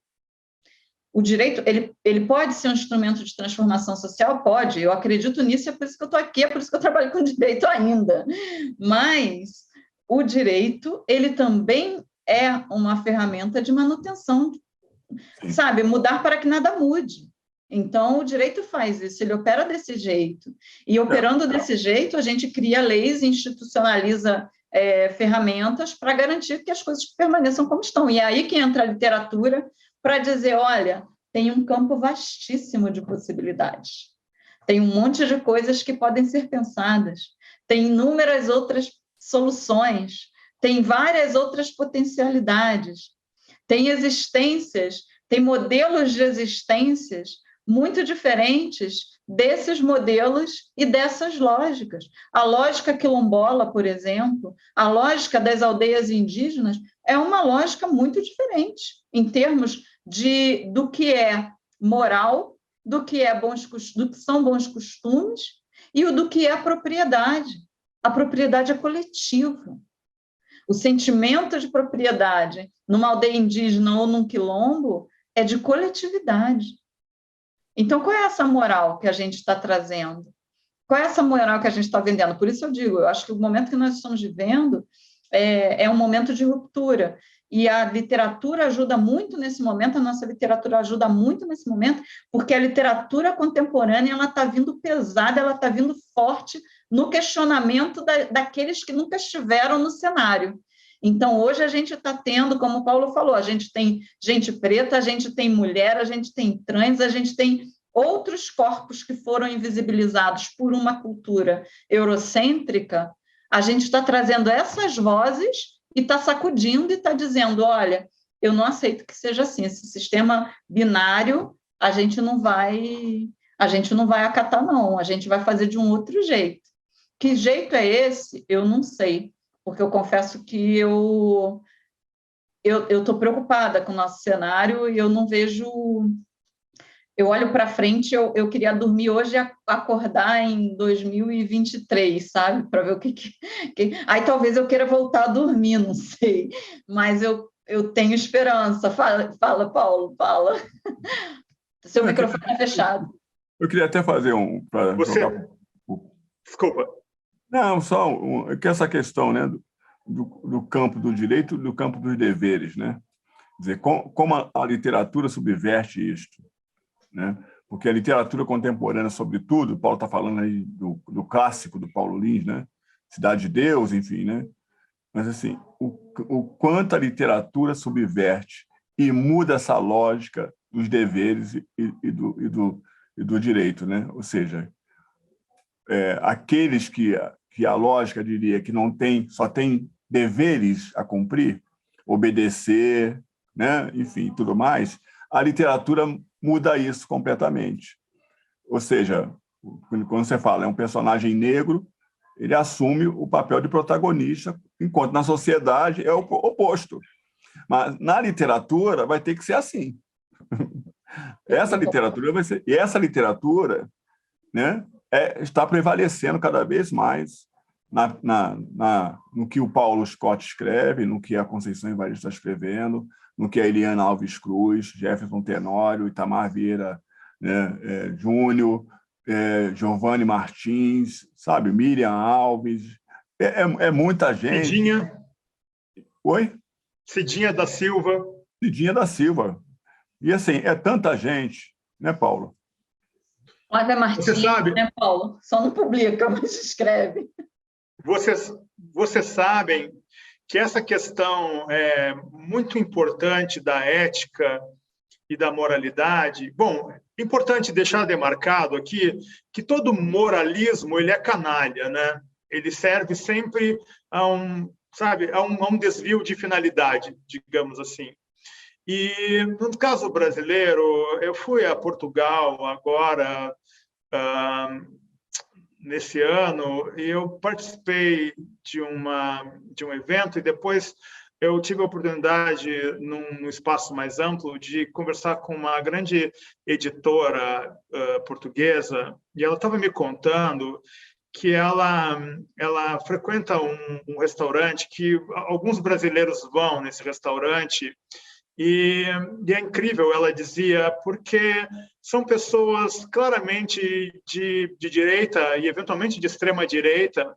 O direito, ele pode ser um instrumento de transformação social? Pode, eu acredito nisso, é por isso que eu estou aqui, é por isso que eu trabalho com direito ainda. Mas o direito, ele também é uma ferramenta de manutenção, sabe? Mudar para que nada mude. Então, o direito faz isso, ele opera desse jeito. E operando desse jeito, a gente cria leis, institucionaliza ferramentas para garantir que as coisas permaneçam como estão. E é aí que entra a literatura para dizer, olha, tem um campo vastíssimo de possibilidades. Tem um monte de coisas que podem ser pensadas. Tem inúmeras outras soluções. Tem várias outras potencialidades. Tem existências tem modelos de existências muito diferentes desses modelos e dessas lógicas. A lógica quilombola, por exemplo, a lógica das aldeias indígenas é uma lógica muito diferente em termos do que é moral, do que são bons costumes e do que é a propriedade. A propriedade é coletiva. O sentimento de propriedade numa aldeia indígena ou num quilombo é de coletividade. Então, qual é essa moral que a gente está trazendo? Qual é essa moral que a gente está vendendo? Por isso eu digo, eu acho que o momento que nós estamos vivendo é um momento de ruptura. E a literatura ajuda muito nesse momento, a nossa literatura ajuda muito nesse momento, porque a literatura contemporânea está vindo pesada, ela está vindo forte no questionamento daqueles que nunca estiveram no cenário. Então, hoje a gente está tendo, como o Paulo falou, a gente tem gente preta, a gente tem mulher, a gente tem trans, a gente tem outros corpos que foram invisibilizados por uma cultura eurocêntrica. A gente está trazendo essas vozes e está sacudindo e está dizendo, olha, eu não aceito que seja assim, esse sistema binário a gente não vai acatar, não, a gente vai fazer de um outro jeito. Que jeito é esse? Eu não sei, porque eu confesso que eu estou preocupada com o nosso cenário e eu não vejo... Eu olho para frente, eu queria dormir hoje e acordar em 2023, sabe? Para ver o que... Aí talvez eu queira voltar a dormir, não sei. Mas eu tenho esperança. Fala, Paulo, fala. Seu microfone é fechado. Eu queria até fazer Desculpa. Não, que essa questão, né, do campo do direito e do campo dos deveres, né? Quer dizer, como a literatura subverte isto, né? Porque a literatura contemporânea, sobretudo, Paulo está falando aí do clássico do Paulo Lins, né? Cidade de Deus, enfim, né? Mas assim, o quanto a literatura subverte e muda essa lógica dos deveres e do direito, né? Ou seja, aqueles que a lógica diria que só tem deveres a cumprir, obedecer, né? Enfim, tudo mais, a literatura muda isso completamente. Ou seja, quando você fala é um personagem negro, ele assume o papel de protagonista, enquanto na sociedade é o oposto. Mas na literatura vai ter que ser assim. Essa literatura, né, está prevalecendo cada vez mais no que o Paulo Scott escreve, no que a Conceição Evaristo está escrevendo, no que a Eliana Alves Cruz, Jefferson Tenório, Itamar Vieira, né, Júnior, Giovanni Martins, sabe, Miriam Alves, muita gente. Cidinha. Oi? Cidinha da Silva. Cidinha da Silva. E assim, é tanta gente, né, Paulo? Olha, Martins, né, Paulo? Só não publica, mas escreve. Vocês sabem que essa questão é muito importante da ética e da moralidade. Bom, é importante deixar demarcado aqui que todo moralismo ele é canalha, né? Ele serve sempre a um desvio de finalidade, digamos assim. E no caso brasileiro, eu fui a Portugal agora nesse ano e eu participei de um evento e depois eu tive a oportunidade, num espaço mais amplo, de conversar com uma grande editora portuguesa e ela estava me contando que ela frequenta um restaurante que alguns brasileiros vão nesse restaurante e é incrível, ela dizia, porque são pessoas claramente de direita e eventualmente de extrema direita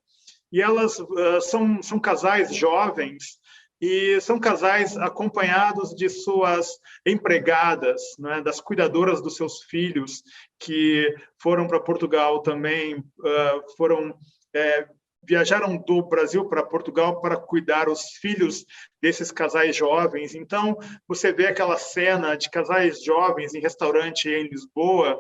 e elas são casais jovens e são casais acompanhados de suas empregadas, né, das cuidadoras dos seus filhos, que foram para Portugal também, viajaram do Brasil para Portugal para cuidar os filhos desses casais jovens. Então, você vê aquela cena de casais jovens em restaurante em Lisboa,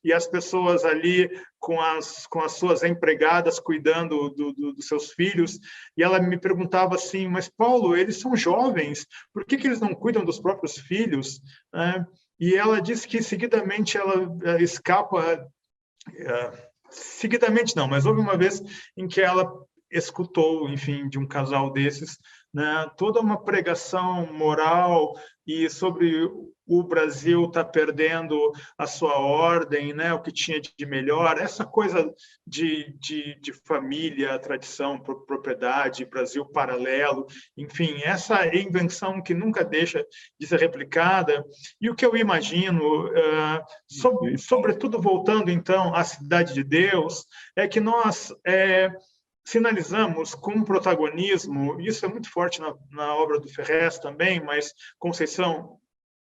e as pessoas ali com as suas empregadas cuidando dos seus filhos, e ela me perguntava assim, mas Paulo, eles são jovens, por que eles não cuidam dos próprios filhos? E ela disse que seguidamente ela escapa, seguidamente não, mas houve uma vez em que ela escutou, enfim, de um casal desses, né, toda uma pregação moral e sobre o Brasil está perdendo a sua ordem, né, o que tinha de melhor, essa coisa de família, tradição, propriedade, Brasil paralelo, enfim, essa invenção que nunca deixa de ser replicada. E o que eu imagino, sobretudo voltando então à Cidade de Deus, é que nós sinalizamos com protagonismo, isso é muito forte na obra do Ferrez também, mas Conceição,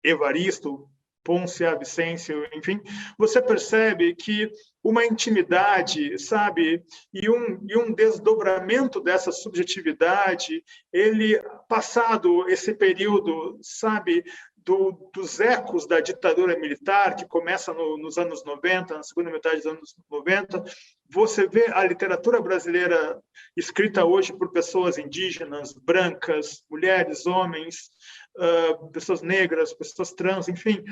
Evaristo, Pôncia, Vicêncio, enfim, você percebe que uma intimidade, sabe, e um desdobramento dessa subjetividade, ele, passado esse período, sabe, dos ecos da ditadura militar, que começa nos anos 90, na segunda metade dos anos 90, você vê a literatura brasileira escrita hoje por pessoas indígenas, brancas, mulheres, homens, pessoas negras, pessoas trans, enfim,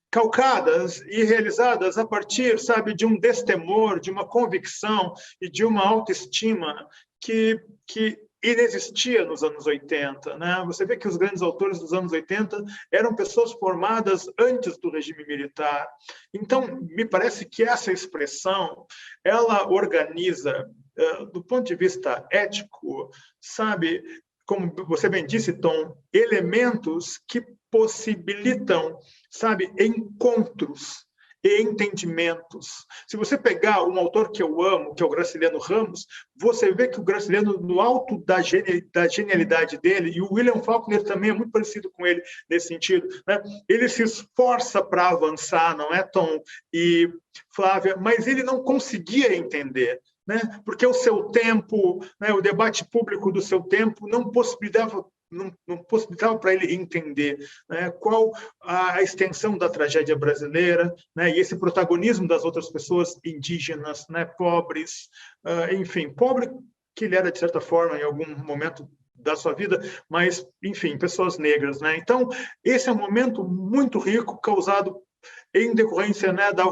calcadas e realizadas a partir, sabe, de um destemor, de uma convicção e de uma autoestima que inexistia nos anos 80. Né? Você vê que os grandes autores dos anos 80 eram pessoas formadas antes do regime militar. Então, me parece que essa expressão, ela organiza, do ponto de vista ético, sabe, como você bem disse, Tom, elementos que possibilitam, sabe, encontros e entendimentos. Se você pegar um autor que eu amo, que é o Graciliano Ramos, você vê que o Graciliano, no alto da genialidade dele, e o William Faulkner também é muito parecido com ele nesse sentido, né? Ele se esforça para avançar, não é, Tom e Flávia? Mas ele não conseguia entender, né? Porque o seu tempo, né, o debate público do seu tempo não possibilitava para ele entender, né, qual a extensão da tragédia brasileira, né, e esse protagonismo das outras pessoas indígenas, né, pobres, enfim, pobre que ele era, de certa forma, em algum momento da sua vida, mas, enfim, pessoas negras. Né? Então, esse é um momento muito rico, causado em decorrência, né, da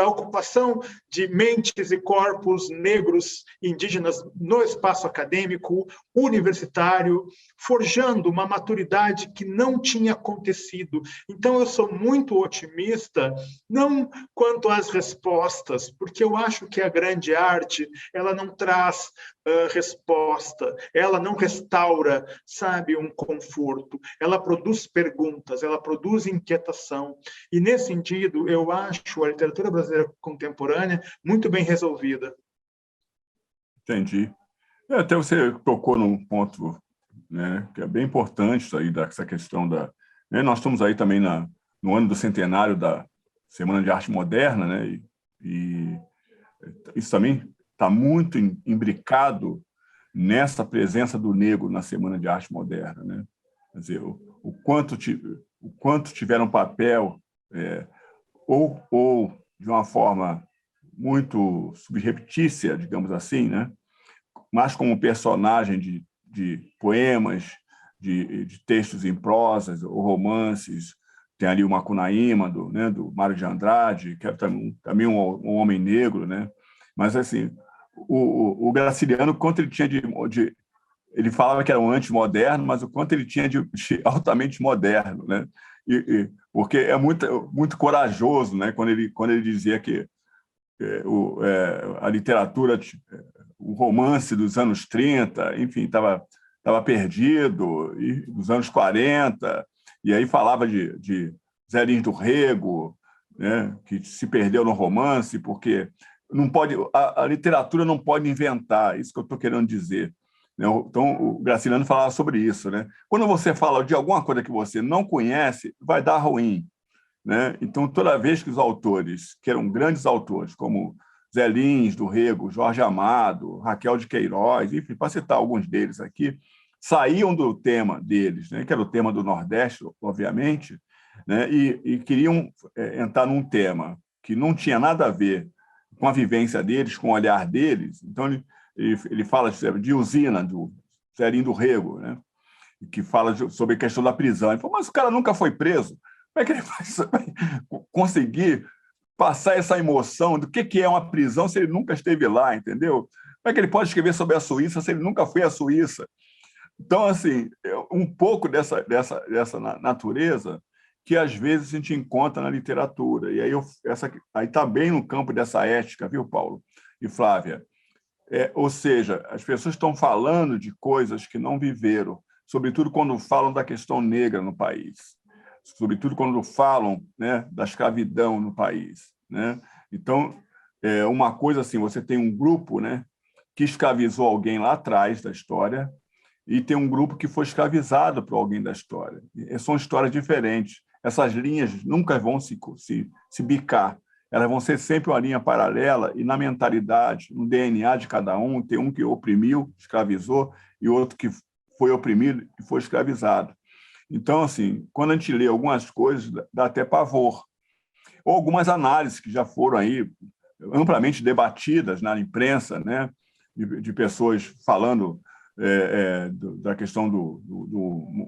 ocupação de mentes e corpos negros indígenas no espaço acadêmico, universitário, forjando uma maturidade que não tinha acontecido. Então, eu sou muito otimista, não quanto às respostas, porque eu acho que a grande arte, ela não traz resposta, ela não restaura, sabe, um conforto, ela produz perguntas, ela produz inquietação, e nesse sentido, eu acho a literatura brasileira contemporânea muito bem resolvida. Entendi. Até você tocou num ponto, né, que é bem importante isso aí, dessa questão da... Né, nós estamos aí também no ano do centenário da Semana de Arte Moderna, né, e isso também está muito imbricado nessa presença do negro na Semana de Arte Moderna, né? Quer dizer, o quanto tiveram papel, ou de uma forma muito subreptícia, digamos assim, né? Mas como personagem de poemas, de textos em prosas ou romances. Tem ali o Macunaíma, do Mário de Andrade, que é também um homem negro, né? Mas, assim, o Graciliano, quanto ele tinha ele falava que era um antimoderno, mas o quanto ele tinha de altamente moderno, né? Porque é muito, muito corajoso, né? Quando ele dizia que a literatura, o romance dos anos 30, enfim, estava perdido, e dos anos 40, e aí falava de Zé Lins do Rego, né? Que se perdeu no romance, porque não pode, a literatura não pode inventar, isso que eu estou querendo dizer. Então, o Graciliano falava sobre isso, né? Quando você fala de alguma coisa que você não conhece, vai dar ruim, né? Então, toda vez que os autores, que eram grandes autores, como Zé Lins do Rego, Jorge Amado, Raquel de Queiroz, enfim, para citar alguns deles aqui, saíam do tema deles, né? Que era o tema do Nordeste, obviamente, né? E queriam entrar num tema que não tinha nada a ver com a vivência deles, com o olhar deles. Então, ele fala de Usina, do Zerinho do Rego, né? Que fala sobre a questão da prisão. Ele falou, mas o cara nunca foi preso. Como é que ele vai conseguir passar essa emoção do que é uma prisão se ele nunca esteve lá, entendeu? Como é que ele pode escrever sobre a Suíça se ele nunca foi à Suíça? Então, assim, um pouco dessa natureza que, às vezes, a gente encontra na literatura. E aí está bem no campo dessa ética, viu, Paulo e Flávia? Ou seja, as pessoas estão falando de coisas que não viveram, sobretudo quando falam da questão negra no país, sobretudo quando falam, né, da escravidão no país, né? Então, uma coisa assim, você tem um grupo, né, que escravizou alguém lá atrás da história e tem um grupo que foi escravizado por alguém da história. São histórias diferentes. Essas linhas nunca vão se bicar. Elas vão ser sempre uma linha paralela e na mentalidade, no DNA de cada um, tem um que oprimiu, escravizou, e outro que foi oprimido e foi escravizado. Então, assim, quando a gente lê algumas coisas, dá até pavor. Ou algumas análises que já foram aí amplamente debatidas na imprensa, né, de pessoas falando da questão do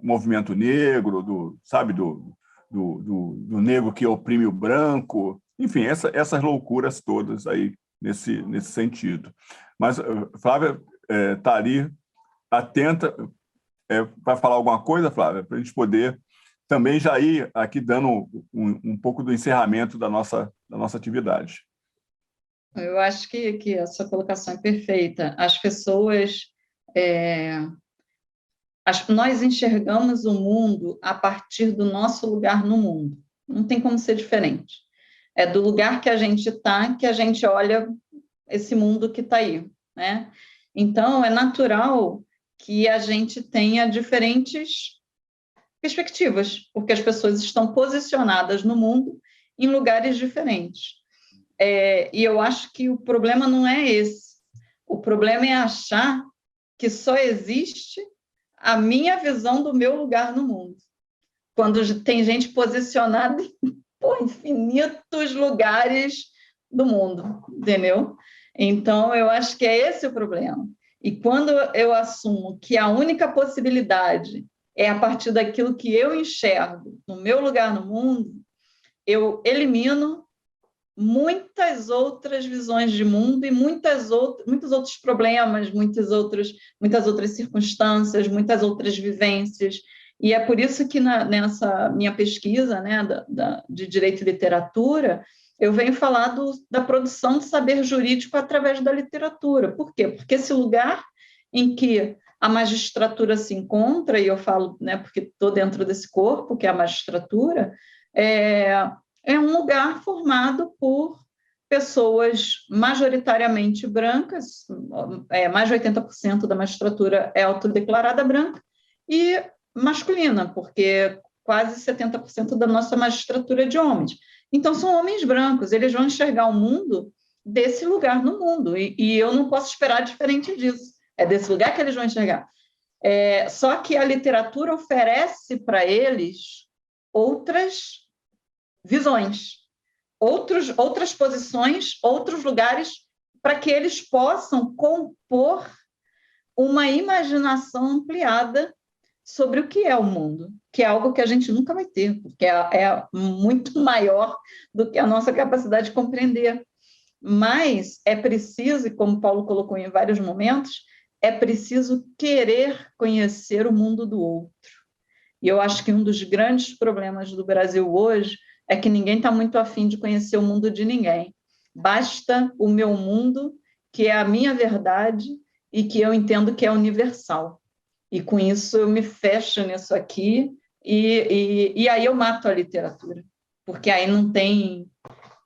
movimento negro, do negro que oprime o branco, enfim, essas loucuras todas aí nesse sentido. Mas Flávia está ali atenta para falar alguma coisa, Flávia, para a gente poder também já ir aqui dando um pouco do encerramento da nossa atividade. Eu acho que a sua colocação é perfeita. As pessoas... nós enxergamos o mundo a partir do nosso lugar no mundo. Não tem como ser diferente. É do lugar que a gente está que a gente olha esse mundo que está aí, né? Então, é natural que a gente tenha diferentes perspectivas, porque as pessoas estão posicionadas no mundo em lugares diferentes. E eu acho que o problema não é esse. O problema é achar que só existe a minha visão do meu lugar no mundo. Quando tem gente posicionada em infinitos lugares do mundo, entendeu? Então, eu acho que é esse o problema. E quando eu assumo que a única possibilidade é a partir daquilo que eu enxergo no meu lugar no mundo, eu elimino muitas outras visões de mundo e muitos outros problemas, muitas outras circunstâncias, muitas outras vivências. E é por isso que nessa minha pesquisa, né, de Direito e Literatura, eu venho falar da produção de saber jurídico através da literatura. Por quê? Porque esse lugar em que a magistratura se encontra, e eu falo, né, porque estou dentro desse corpo, que é a magistratura, é um lugar formado por pessoas majoritariamente brancas, mais de 80% da magistratura é autodeclarada branca, e masculina, porque quase 70% da nossa magistratura é de homens. Então, são homens brancos, eles vão enxergar o mundo desse lugar no mundo, e eu não posso esperar diferente disso. É desse lugar que eles vão enxergar. Só que a literatura oferece para eles outras visões, outras posições, outros lugares, para que eles possam compor uma imaginação ampliada sobre o que é o mundo, que é algo que a gente nunca vai ter, porque é muito maior do que a nossa capacidade de compreender. Mas é preciso, e como Paulo colocou em vários momentos, é preciso querer conhecer o mundo do outro. E eu acho que um dos grandes problemas do Brasil hoje é que ninguém está muito afim de conhecer o mundo de ninguém. Basta o meu mundo, que é a minha verdade e que eu entendo que é universal. E com isso eu me fecho nisso aqui e aí eu mato a literatura, porque aí não tem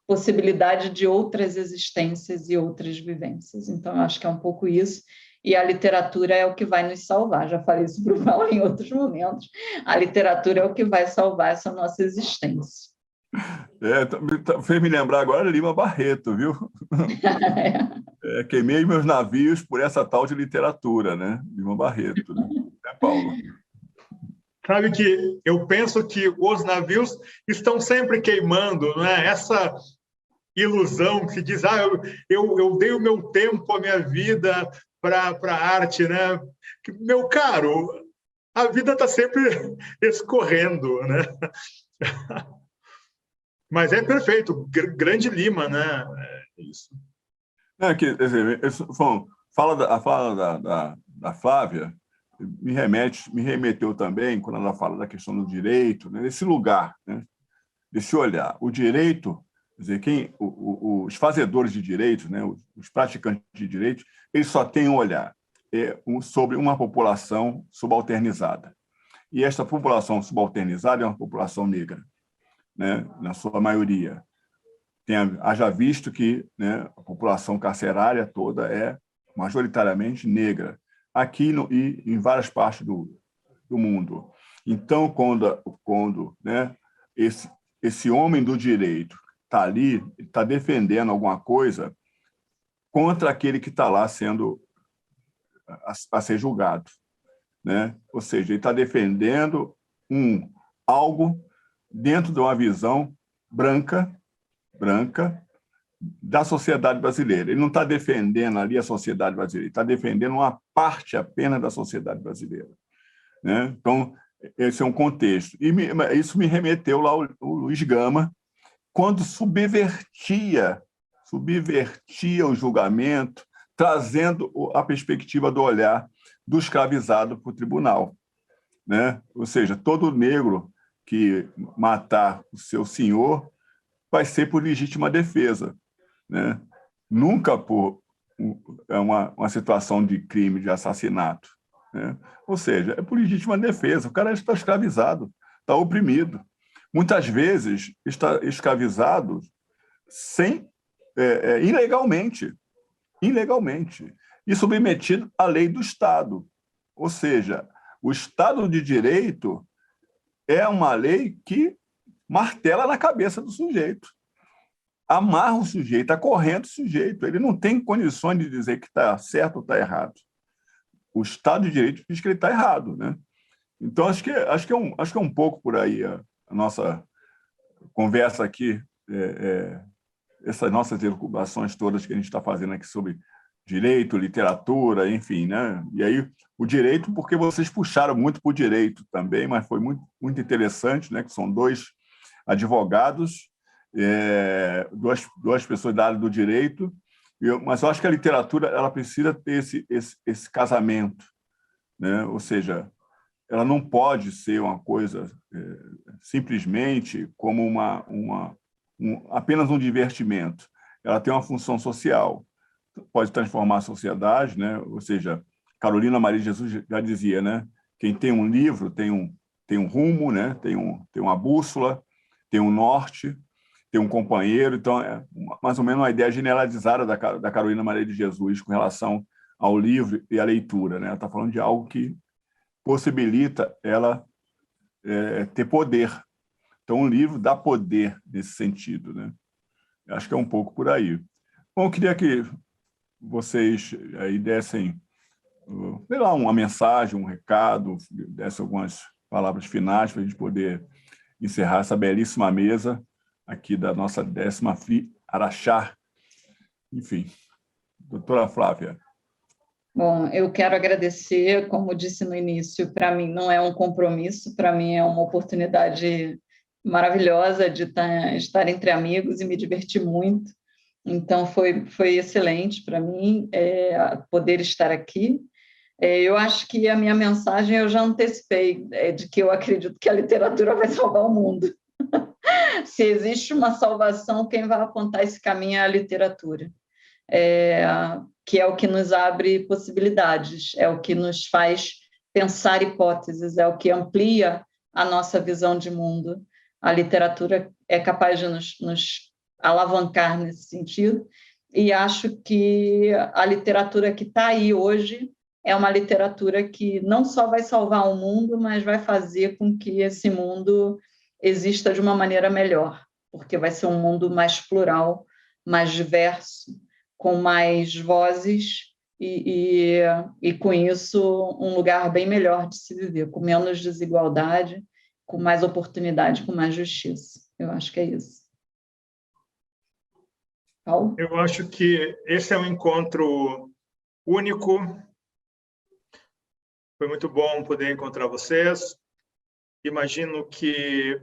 possibilidade de outras existências e outras vivências. Então, eu acho que é um pouco isso, e a literatura é o que vai nos salvar. Já falei isso para o Paulo em outros momentos. A literatura é o que vai salvar essa nossa existência. Fez me lembrar agora Lima Barreto, viu? Queimei meus navios por essa tal de literatura, né? Lima Barreto, né? Paulo? Sabe que eu penso que os navios estão sempre queimando, não é? Essa ilusão que se diz, eu dei o meu tempo, a minha vida para a arte, né? Meu caro, a vida está sempre escorrendo, né? Mas é perfeito, grande Lima, né? É isso. Quer dizer, a fala da Flávia me remeteu também, quando ela fala da questão do direito, né, desse lugar, né, desse olhar. O direito, quer dizer, os fazedores de direitos, né, os praticantes de direitos, eles só têm um olhar sobre uma população subalternizada. E esta população subalternizada é uma população negra, né, na sua maioria. Haja visto que, né, a população carcerária toda é majoritariamente negra, aqui e em várias partes do mundo. Então, quando né, esse homem do direito está ali, está defendendo alguma coisa contra aquele que está lá sendo a ser julgado, né? Ou seja, ele está defendendo algo dentro de uma visão branca da sociedade brasileira. Ele não está defendendo ali a sociedade brasileira, ele está defendendo uma parte apenas da sociedade brasileira, né? Então, esse é um contexto. E isso me remeteu lá ao Luiz Gama, quando subvertia o julgamento, trazendo a perspectiva do olhar do escravizado para o tribunal, né? Ou seja, todo negro que matar o seu senhor vai ser por legítima defesa, né? Nunca por uma situação de crime, de assassinato, né? Ou seja, é por legítima defesa. O cara está escravizado, está oprimido. Muitas vezes está escravizado ilegalmente, e submetido à lei do Estado. Ou seja, o Estado de Direito é uma lei que martela na cabeça do sujeito, amarra o sujeito, acorrenta o sujeito. Ele não tem condições de dizer que está certo ou está errado. O Estado de Direito diz que ele está errado, né? Então, acho que é um pouco por aí a nossa conversa aqui, essas nossas elucubrações todas que a gente está fazendo aqui sobre direito, literatura, enfim, né? E aí o direito, porque vocês puxaram muito para o direito também, mas foi muito, muito interessante, né? Que são dois advogados, duas pessoas da área do direito, mas eu acho que a literatura ela precisa ter esse casamento, né? Ou seja, ela não pode ser uma coisa simplesmente como apenas um divertimento. Ela tem uma função social, pode transformar a sociedade, né? Ou seja, Carolina Maria de Jesus já dizia, né? Quem tem um livro tem um rumo, né? Tem uma bússola, tem um norte, tem um companheiro. Então, é mais ou menos uma ideia generalizada da Carolina Maria de Jesus com relação ao livro e à leitura, né? Ela está falando de algo que possibilita ela ter poder. Então, o livro dá poder nesse sentido, né? Acho que é um pouco por aí. Bom, eu queria que vocês aí dessem, sei lá, uma mensagem, um recado, dessem algumas palavras finais para a gente poder encerrar essa belíssima mesa aqui da nossa 10ª FLI Araxá. Enfim, doutora Flávia. Bom, eu quero agradecer, como disse no início, para mim não é um compromisso, para mim é uma oportunidade maravilhosa de estar entre amigos e me divertir muito. Então, foi excelente para mim poder estar aqui. Eu acho que a minha mensagem eu já antecipei, de que eu acredito que a literatura vai salvar o mundo. Se existe uma salvação, quem vai apontar esse caminho é a literatura, que é o que nos abre possibilidades, é o que nos faz pensar hipóteses, é o que amplia a nossa visão de mundo. A literatura é capaz de nos alavancar nesse sentido, e acho que a literatura que está aí hoje é uma literatura que não só vai salvar o mundo, mas vai fazer com que esse mundo exista de uma maneira melhor, porque vai ser um mundo mais plural, mais diverso, com mais vozes e com isso, um lugar bem melhor de se viver, com menos desigualdade, com mais oportunidade, com mais justiça. Eu acho que é isso. Paulo? Eu acho que esse é um encontro único. Foi muito bom poder encontrar vocês. Imagino que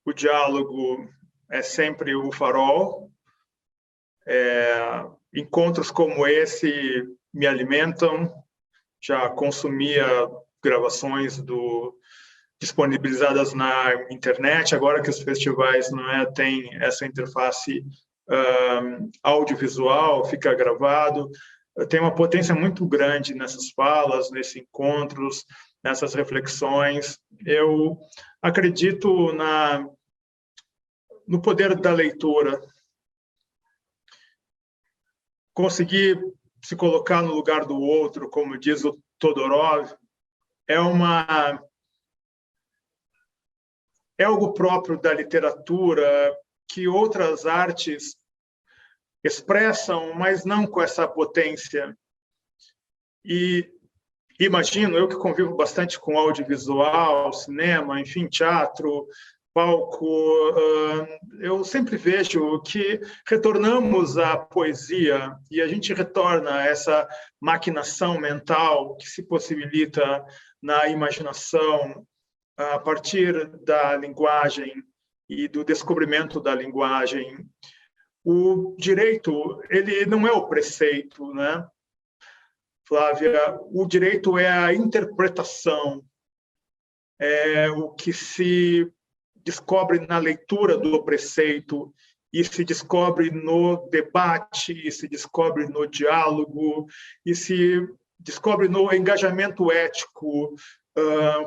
o diálogo é sempre o farol. Encontros como esse me alimentam. Já consumia gravações disponibilizadas na internet. Agora que os festivais têm essa interface audiovisual, fica gravado. Tem uma potência muito grande nessas falas, nesses encontros, nessas reflexões. Eu acredito no poder da leitura. Conseguir se colocar no lugar do outro, como diz o Todorov, é algo próprio da literatura que outras artes expressam, mas não com essa potência. E imagino, eu que convivo bastante com audiovisual, cinema, enfim, teatro, palco, eu sempre vejo que retornamos à poesia e a gente retorna a essa maquinação mental que se possibilita na imaginação a partir da linguagem e do descobrimento da linguagem. O direito, ele não é o preceito, né, Flávia? O direito é a interpretação, é o que se descobre na leitura do preceito e se descobre no debate, e se descobre no diálogo, e se descobre no engajamento ético,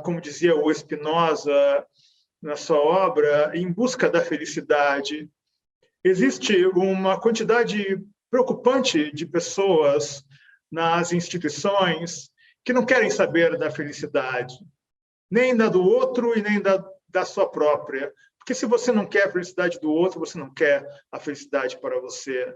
como dizia o Spinoza na sua obra, em busca da felicidade. Existe uma quantidade preocupante de pessoas nas instituições que não querem saber da felicidade, nem da do outro e nem da sua própria. Porque se você não quer a felicidade do outro, você não quer a felicidade para você.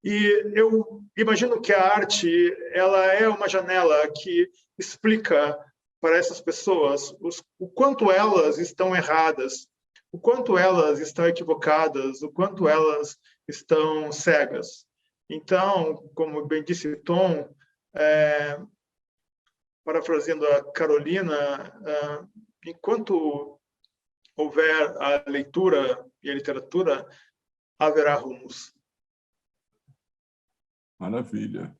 E eu imagino que a arte ela é uma janela que explica para essas pessoas o quanto elas estão erradas, o quanto elas estão equivocadas, o quanto elas estão cegas. Então, como bem disse Tom, parafraseando a Carolina, enquanto houver a leitura e a literatura, haverá rumos. Maravilha.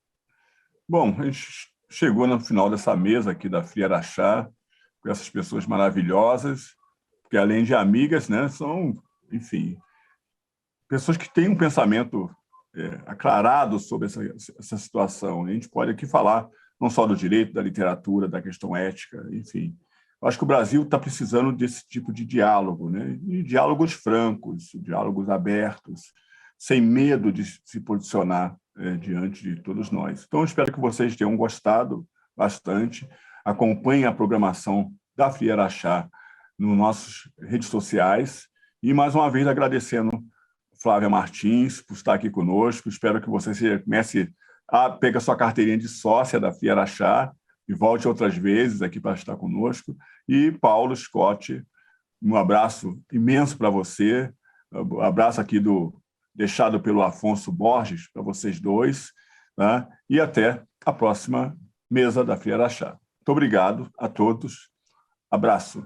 Bom, a gente chegou no final dessa mesa aqui da FLI Araxá, com essas pessoas maravilhosas, que além de amigas, né, são, enfim, pessoas que têm um pensamento aclarado sobre essa situação. A gente pode aqui falar não só do direito, da literatura, da questão ética, enfim. Eu acho que o Brasil está precisando desse tipo de diálogo, né? E diálogos francos, diálogos abertos, sem medo de se posicionar diante de todos nós. Então, eu espero que vocês tenham gostado bastante. Acompanhem a programação da FLI Araxá nas nossas redes sociais. E, mais uma vez, agradecendo Flávia Martins por estar aqui conosco. Espero que você comece a pegar sua carteirinha de sócia da FLI Araxá e volte outras vezes aqui para estar conosco. E Paulo Scott, um abraço imenso para você, um abraço aqui deixado pelo Afonso Borges, para vocês dois, né? E até a próxima mesa da FLI Araxá. Muito obrigado a todos. Abraço.